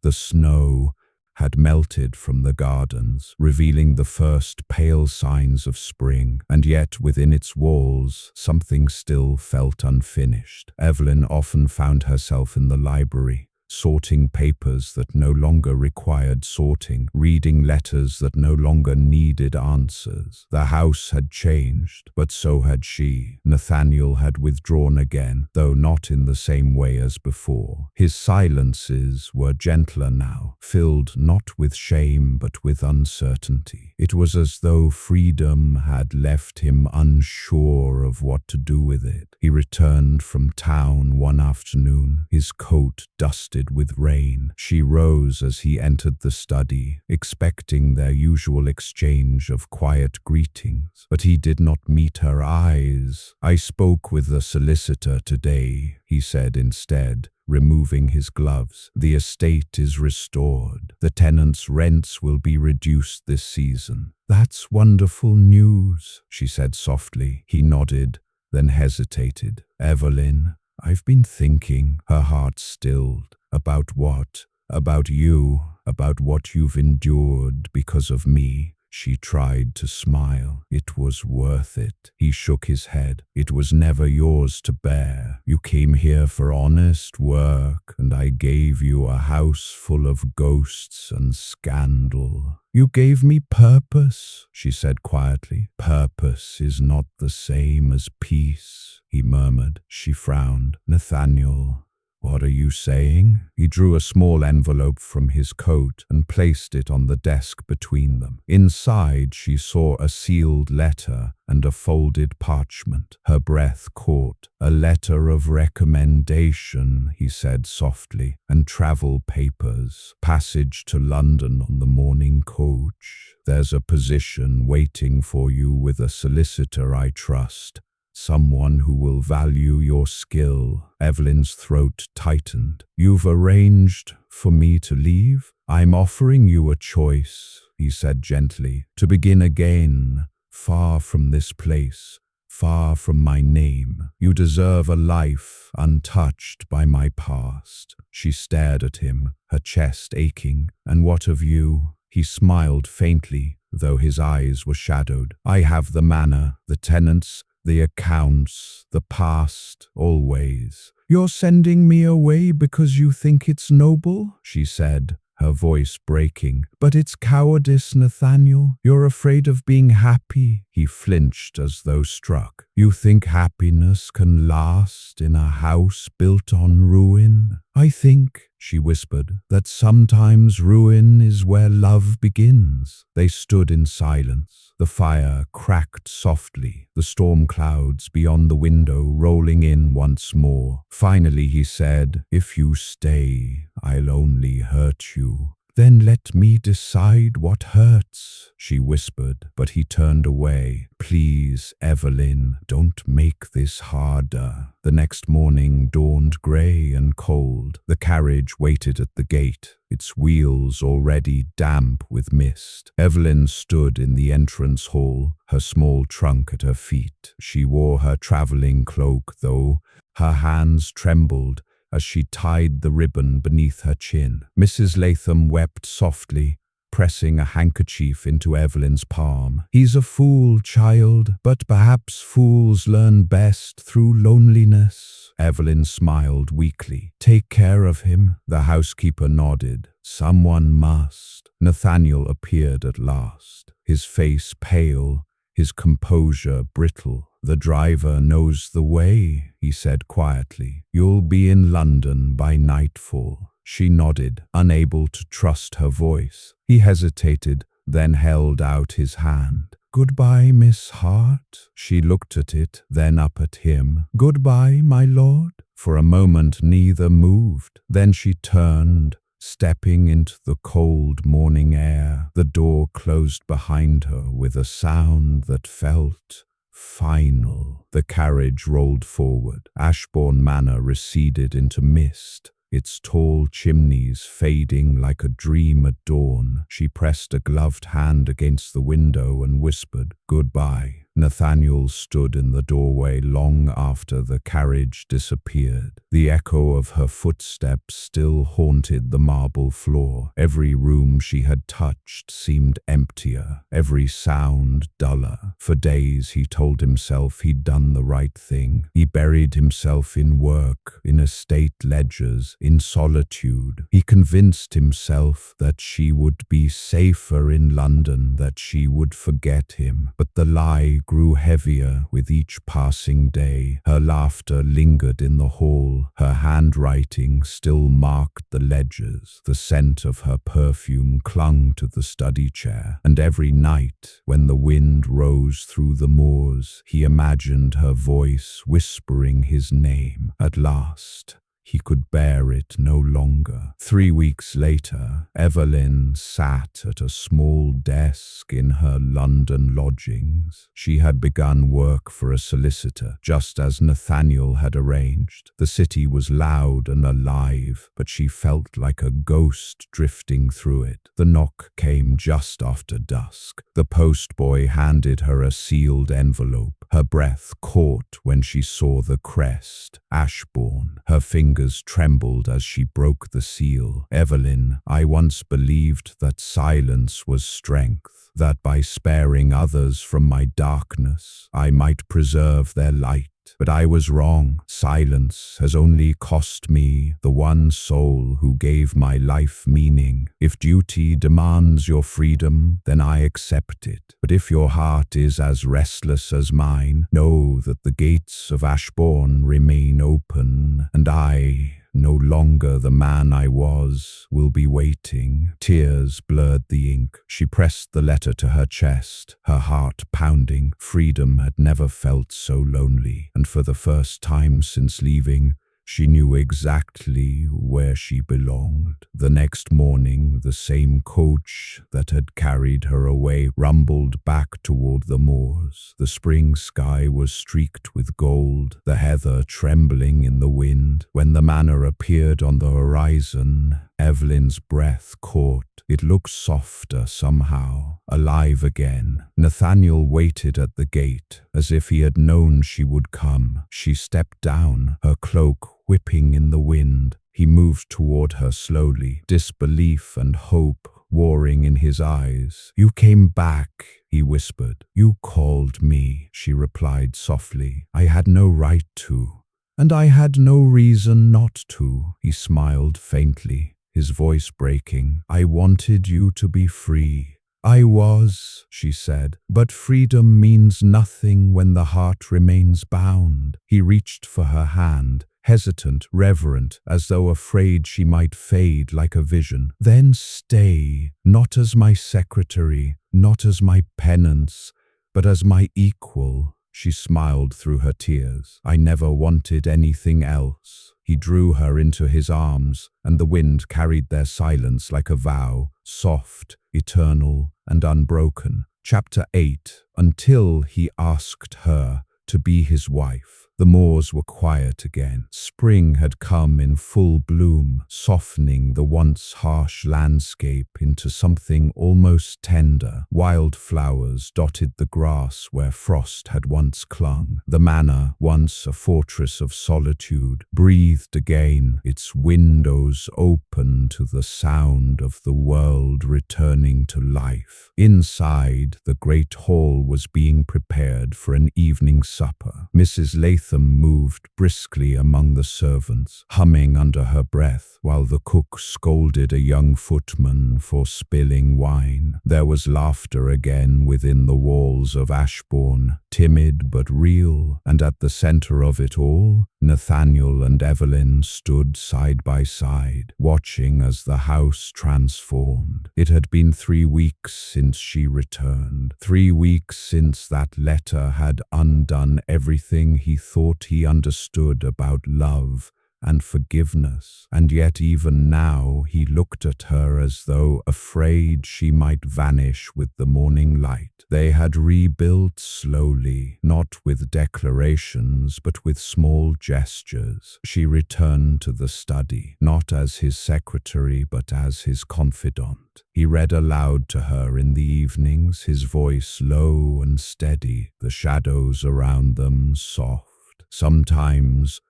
The snow had melted from the gardens, revealing the first pale signs of spring, and yet within its walls something still felt unfinished. Evelyn often found herself in the library, sorting papers that no longer required sorting, reading letters that no longer needed answers. The house had changed, but so had she. Nathaniel had withdrawn again, though not in the same way as before. His silences were gentler now, filled not with shame but with uncertainty. It was as though freedom had left him unsure of what to do with it. He returned from town one afternoon, his coat dusted with rain. She rose as he entered the study, expecting their usual exchange of quiet greetings. But he did not meet her eyes. "I spoke with the solicitor today," he said instead, removing his gloves. "The estate is restored. The tenants' rents will be reduced this season." "That's wonderful news," she said softly. He nodded, then hesitated. "Evelyn, I've been thinking." Her heart stilled. "About what?" "About you, about what you've endured because of me." She tried to smile. "It was worth it." He shook his head. "It was never yours to bear. You came here for honest work, and I gave you a house full of ghosts and scandal." "You gave me purpose," she said quietly. "Purpose is not the same as peace," he murmured. She frowned. "Nathaniel, "What are you saying?" He drew a small envelope from his coat and placed it on the desk between them. Inside, she saw a sealed letter and a folded parchment. Her breath caught. "A letter of recommendation," he said softly, "and travel papers. Passage to London on the morning coach. There's a position waiting for you with a solicitor I trust. Someone who will value your skill." Evelyn's throat tightened. "You've arranged for me to leave?" "I'm offering you a choice," he said gently. "To begin again, far from this place, far from my name. You deserve a life untouched by my past." She stared at him, her chest aching. "And what of you?" He smiled faintly, though his eyes were shadowed. "I have the manor, the tenants, the accounts, the past, always." "You're sending me away because you think it's noble?" she said, her voice breaking. "But it's cowardice, Nathaniel. You're afraid of being happy." He flinched as though struck. "You think happiness can last in a house built on ruin?" "I think," she whispered, "that sometimes ruin is where love begins." They stood in silence. The fire cracked softly, the storm clouds beyond the window rolling in once more. Finally he said, "If you stay, I'll only hurt you." "Then let me decide what hurts," she whispered, but he turned away. "Please, Evelyn, don't make this harder." The next morning dawned grey and cold. The carriage waited at the gate, its wheels already damp with mist. Evelyn stood in the entrance hall, her small trunk at her feet. She wore her travelling cloak, though her hands trembled as she tied the ribbon beneath her chin. Mrs. Latham wept softly, pressing a handkerchief into Evelyn's palm. "He's a fool, child, but perhaps fools learn best through loneliness." Evelyn smiled weakly. "Take care of him." The housekeeper nodded. "Someone must." Nathaniel appeared at last, his face pale, his composure brittle. "The driver knows the way," he said quietly. "You'll be in London by nightfall." She nodded, unable to trust her voice. He hesitated, then held out his hand. "Goodbye, Miss Hart." She looked at it, then up at him. "Goodbye, my lord." For a moment neither moved. Then she turned, stepping into the cold morning air. The door closed behind her with a sound that felt final. The carriage rolled forward. Ashbourne Manor receded into mist, its tall chimneys fading like a dream at dawn. She pressed a gloved hand against the window and whispered, "Goodbye." Nathaniel stood in the doorway long after the carriage disappeared. The echo of her footsteps still haunted the marble floor. Every room she had touched seemed emptier, every sound duller. For days he told himself he'd done the right thing. He buried himself in work, in estate ledgers, in solitude. He convinced himself that she would be safer in London, that she would forget him. But the lie grew heavier with each passing day. Her laughter lingered in the hall. Her handwriting still marked the ledgers. The scent of her perfume clung to the study chair. And every night, when the wind rose through the moors, he imagined her voice whispering his name. At last, he could bear it no longer. 3 weeks later, Evelyn sat at a small desk in her London lodgings. She had begun work for a solicitor, just as Nathaniel had arranged. The city was loud and alive, but she felt like a ghost drifting through it. The knock came just after dusk. The postboy handed her a sealed envelope. Her breath caught when she saw the crest, Ashbourne. Her fingers trembled as she broke the seal. "Evelyn, I once believed that silence was strength, that by sparing others from my darkness, I might preserve their light. But I was wrong. Silence has only cost me the one soul who gave my life meaning. If duty demands your freedom, then I accept it. But if your heart is as restless as mine, know that the gates of Ashbourne remain open, and I no longer the man I was, will be waiting. Tears blurred the ink. She pressed the letter to her chest, her heart pounding. Freedom had never felt so lonely, and for the first time since leaving, she knew exactly where she belonged. The next morning, the same coach that had carried her away rumbled back toward the moors. The spring sky was streaked with gold, the heather trembling in the wind. When the manor appeared on the horizon, Evelyn's breath caught. It looked softer somehow, alive again. Nathaniel waited at the gate, as if he had known she would come. She stepped down, her cloak whipping in the wind. He moved toward her slowly, disbelief and hope warring in his eyes. "You came back," he whispered. "You called me," she replied softly. "I had no right to, and I had no reason not to." He smiled faintly, his voice breaking. "I wanted you to be free." "I was," she said, "but freedom means nothing when the heart remains bound." He reached for her hand, hesitant, reverent, as though afraid she might fade like a vision. "Then stay, not as my secretary, not as my penance, but as my equal." She smiled through her tears. "I never wanted anything else." He drew her into his arms, and the wind carried their silence like a vow, soft, eternal, and unbroken. Chapter 8. Until he asked her to be his wife. The moors were quiet again. Spring had come in full bloom, softening the once harsh landscape into something almost tender. Wildflowers dotted the grass where frost had once clung. The manor, once a fortress of solitude, breathed again, its windows open to the sound of the world returning to life. Inside, the great hall was being prepared for an evening supper. Mrs. Latham moved briskly among the servants, humming under her breath, while the cook scolded a young footman for spilling wine. There was laughter again within the walls of Ashbourne, timid but real, and at the center of it all, Nathaniel and Evelyn stood side by side, watching as the house transformed. It had been 3 weeks since she returned, 3 weeks since that letter had undone everything he thought he understood about love and forgiveness, and yet even now he looked at her as though afraid she might vanish with the morning light. They had rebuilt slowly, not with declarations but with small gestures. She returned to the study, not as his secretary but as his confidant. He read aloud to her in the evenings, his voice low and steady, the shadows around them soft. Sometimes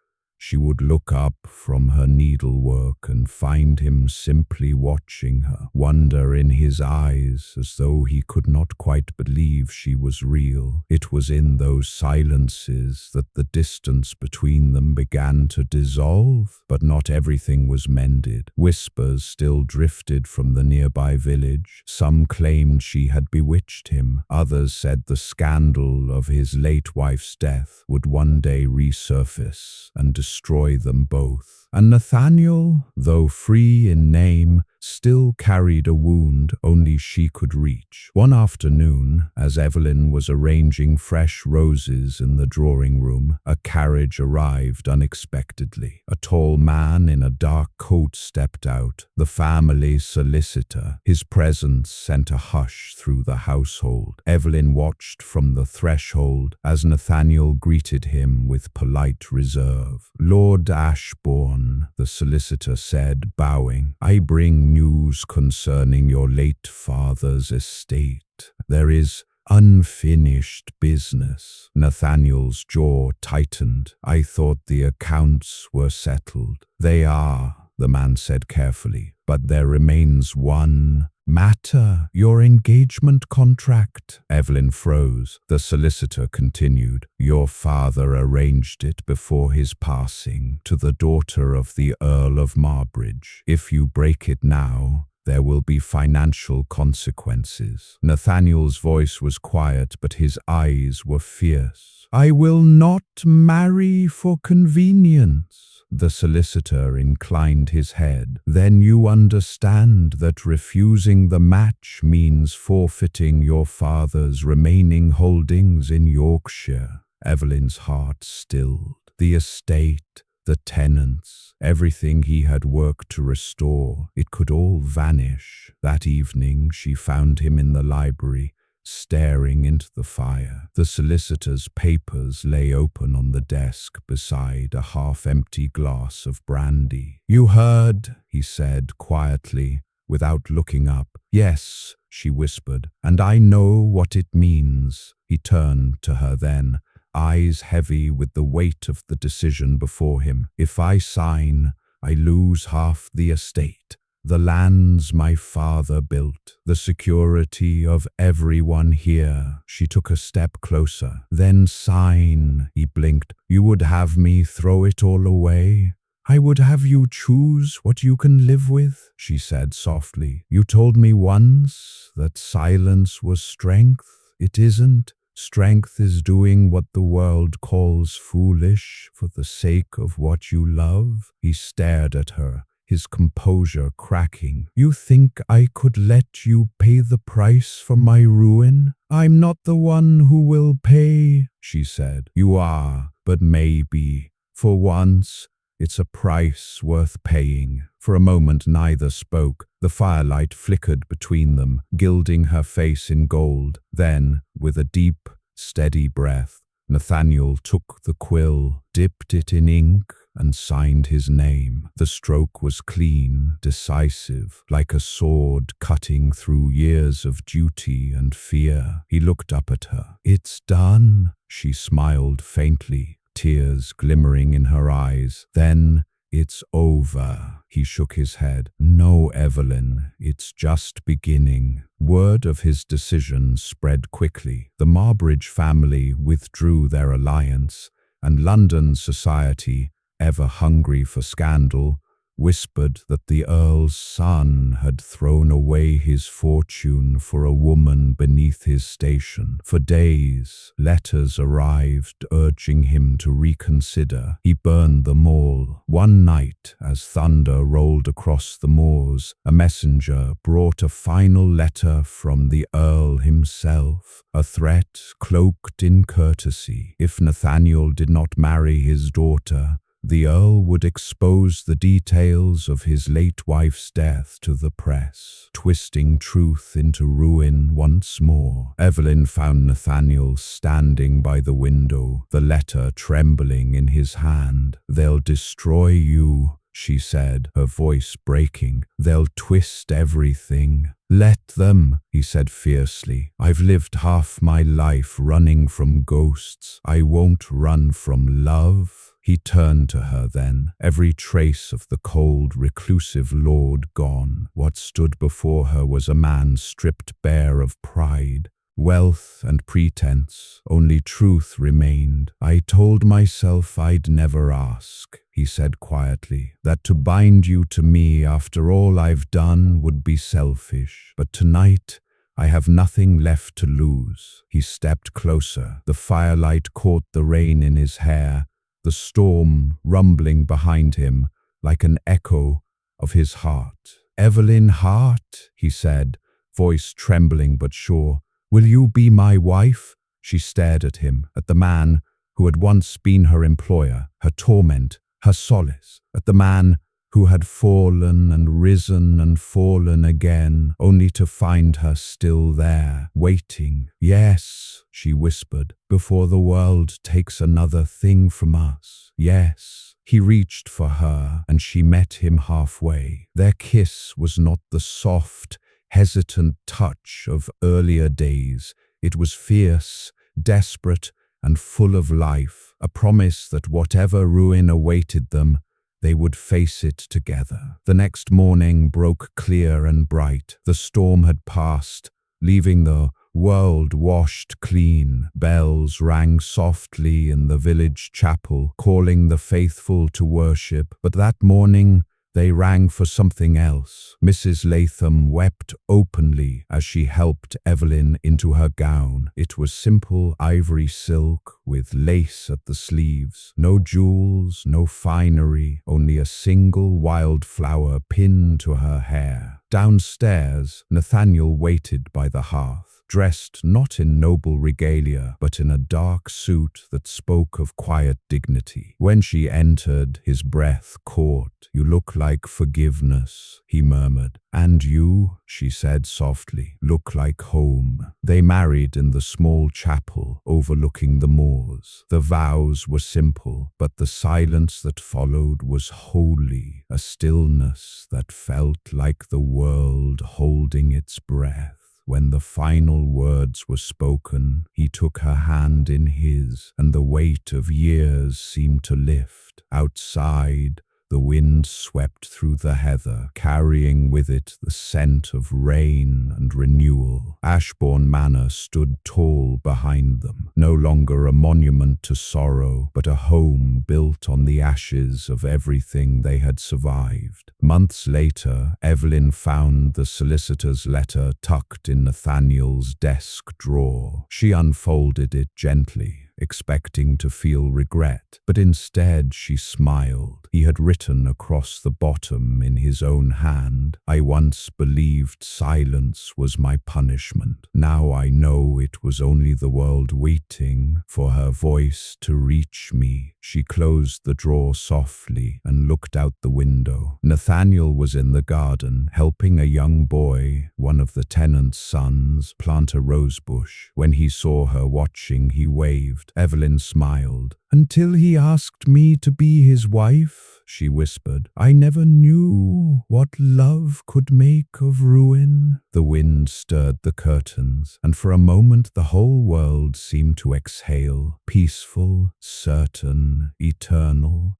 she would look up from her needlework and find him simply watching her, wonder in his eyes as though he could not quite believe she was real. It was in those silences that the distance between them began to dissolve, but not everything was mended. Whispers still drifted from the nearby village. Some claimed she had bewitched him. Others said the scandal of his late wife's death would one day resurface and destroy them both. And Nathaniel, though free in name, still carried a wound only she could reach. One afternoon, as Evelyn was arranging fresh roses in the drawing room, a carriage arrived unexpectedly. A tall man in a dark coat stepped out, the family solicitor. His presence sent a hush through the household. Evelyn watched from the threshold as Nathaniel greeted him with polite reserve. "Lord Ashbourne," the solicitor said, bowing, "I bring news concerning your late father's estate. There is unfinished business." Nathaniel's jaw tightened. "I thought the accounts were settled." "They are," the man said carefully, "but there remains one matter, your engagement contract." Evelyn froze. The solicitor continued, "Your father arranged it before his passing to the daughter of the Earl of Marbridge. If you break it now, there will be financial consequences." Nathaniel's voice was quiet, but his eyes were fierce. "I will not marry for convenience. The solicitor inclined his head. Then you understand that refusing the match means forfeiting your father's remaining holdings in Yorkshire. Evelyn's heart stilled. The estate, the tenants, everything he had worked to restore, it could all vanish. That evening she found him in the library, staring into the fire. The solicitor's papers lay open on the desk beside a half-empty glass of brandy. "You heard," he said quietly, without looking up. "Yes," she whispered, "and I know what it means." He turned to her then, eyes heavy with the weight of the decision before him. "If I sign, I lose half the estate, the lands my father built, the security of everyone here." She took a step closer. "Then sign," he blinked. "You would have me throw it all away?" "I would have you choose what you can live with," she said softly. "You told me once that silence was strength. It isn't. Strength is doing what the world calls foolish for the sake of what you love." He stared at her, his composure cracking. "You think I could let you pay the price for my ruin?" "I'm not the one who will pay," she said. "You are, but maybe. For once, it's a price worth paying." For a moment neither spoke. The firelight flickered between them, gilding her face in gold. Then, with a deep, steady breath, Nathaniel took the quill, dipped it in ink, and signed his name. The stroke was clean, decisive, like a sword cutting through years of duty and fear. He looked up at her. "It's done," she smiled faintly, tears glimmering in her eyes. "Then it's over." He shook his head. "No, Evelyn, it's just beginning." Word of his decision spread quickly. The Marbridge family withdrew their alliance, and London society, ever hungry for scandal, whispered that the Earl's son had thrown away his fortune for a woman beneath his station. For days, letters arrived urging him to reconsider. He burned them all. One night, as thunder rolled across the moors, a messenger brought a final letter from the Earl himself, a threat cloaked in courtesy. If Nathaniel did not marry his daughter, the Earl would expose the details of his late wife's death to the press, twisting truth into ruin once more. Evelyn found Nathaniel standing by the window, the letter trembling in his hand. "They'll destroy you," she said, her voice breaking. "They'll twist everything." "Let them," he said fiercely. "I've lived half my life running from ghosts. I won't run from love." He turned to her then, every trace of the cold, reclusive lord gone. What stood before her was a man stripped bare of pride, wealth and pretense. Only truth remained. "I told myself I'd never ask," he said quietly, "that to bind you to me after all I've done would be selfish. But tonight, I have nothing left to lose." He stepped closer. The firelight caught the rain in his hair, the storm rumbling behind him like an echo of his heart. "Evelyn Hart," he said, voice trembling but sure, "will you be my wife?" She stared at him, at the man who had once been her employer, her torment, her solace, at the man who had fallen and risen and fallen again, only to find her still there, waiting. "Yes," she whispered, "before the world takes another thing from us. Yes." He reached for her, and she met him halfway. Their kiss was not the soft, hesitant touch of earlier days. It was fierce, desperate, and full of life, a promise that whatever ruin awaited them, they would face it together. The next morning broke clear and bright. The storm had passed, leaving the world washed clean. Bells rang softly in the village chapel, calling the faithful to worship. But that morning, They rang for something else. Mrs. Latham wept openly as she helped Evelyn into her gown. It was simple ivory silk with lace at the sleeves. No jewels, no finery, only a single wildflower pinned to her hair. Downstairs, Nathaniel waited by the hearth, dressed not in noble regalia, but in a dark suit that spoke of quiet dignity. When she entered, his breath caught. "You look like forgiveness," he murmured. "And you," she said softly, "look like home." They married in the small chapel overlooking the moors. The vows were simple, but the silence that followed was holy, a stillness that felt like the world holding its breath. When the final words were spoken, he took her hand in his, and the weight of years seemed to lift. Outside, the wind swept through the heather, carrying with it the scent of rain and renewal. Ashbourne Manor stood tall behind them, no longer a monument to sorrow, but a home built on the ashes of everything they had survived. Months later, Evelyn found the solicitor's letter tucked in Nathaniel's desk drawer. She unfolded it gently, expecting to feel regret, but instead she smiled. He had written across the bottom in his own hand, "I once believed silence was my punishment. Now I know it was only the world waiting for her voice to reach me." She closed the drawer softly and looked out the window. Nathaniel was in the garden, helping a young boy, one of the tenant's sons, plant a rosebush. When he saw her watching, he waved. Evelyn smiled. "Until he asked me to be his wife," she whispered, "I never knew what love could make of ruin." The wind stirred the curtains, and for a moment the whole world seemed to exhale, peaceful, certain, eternal.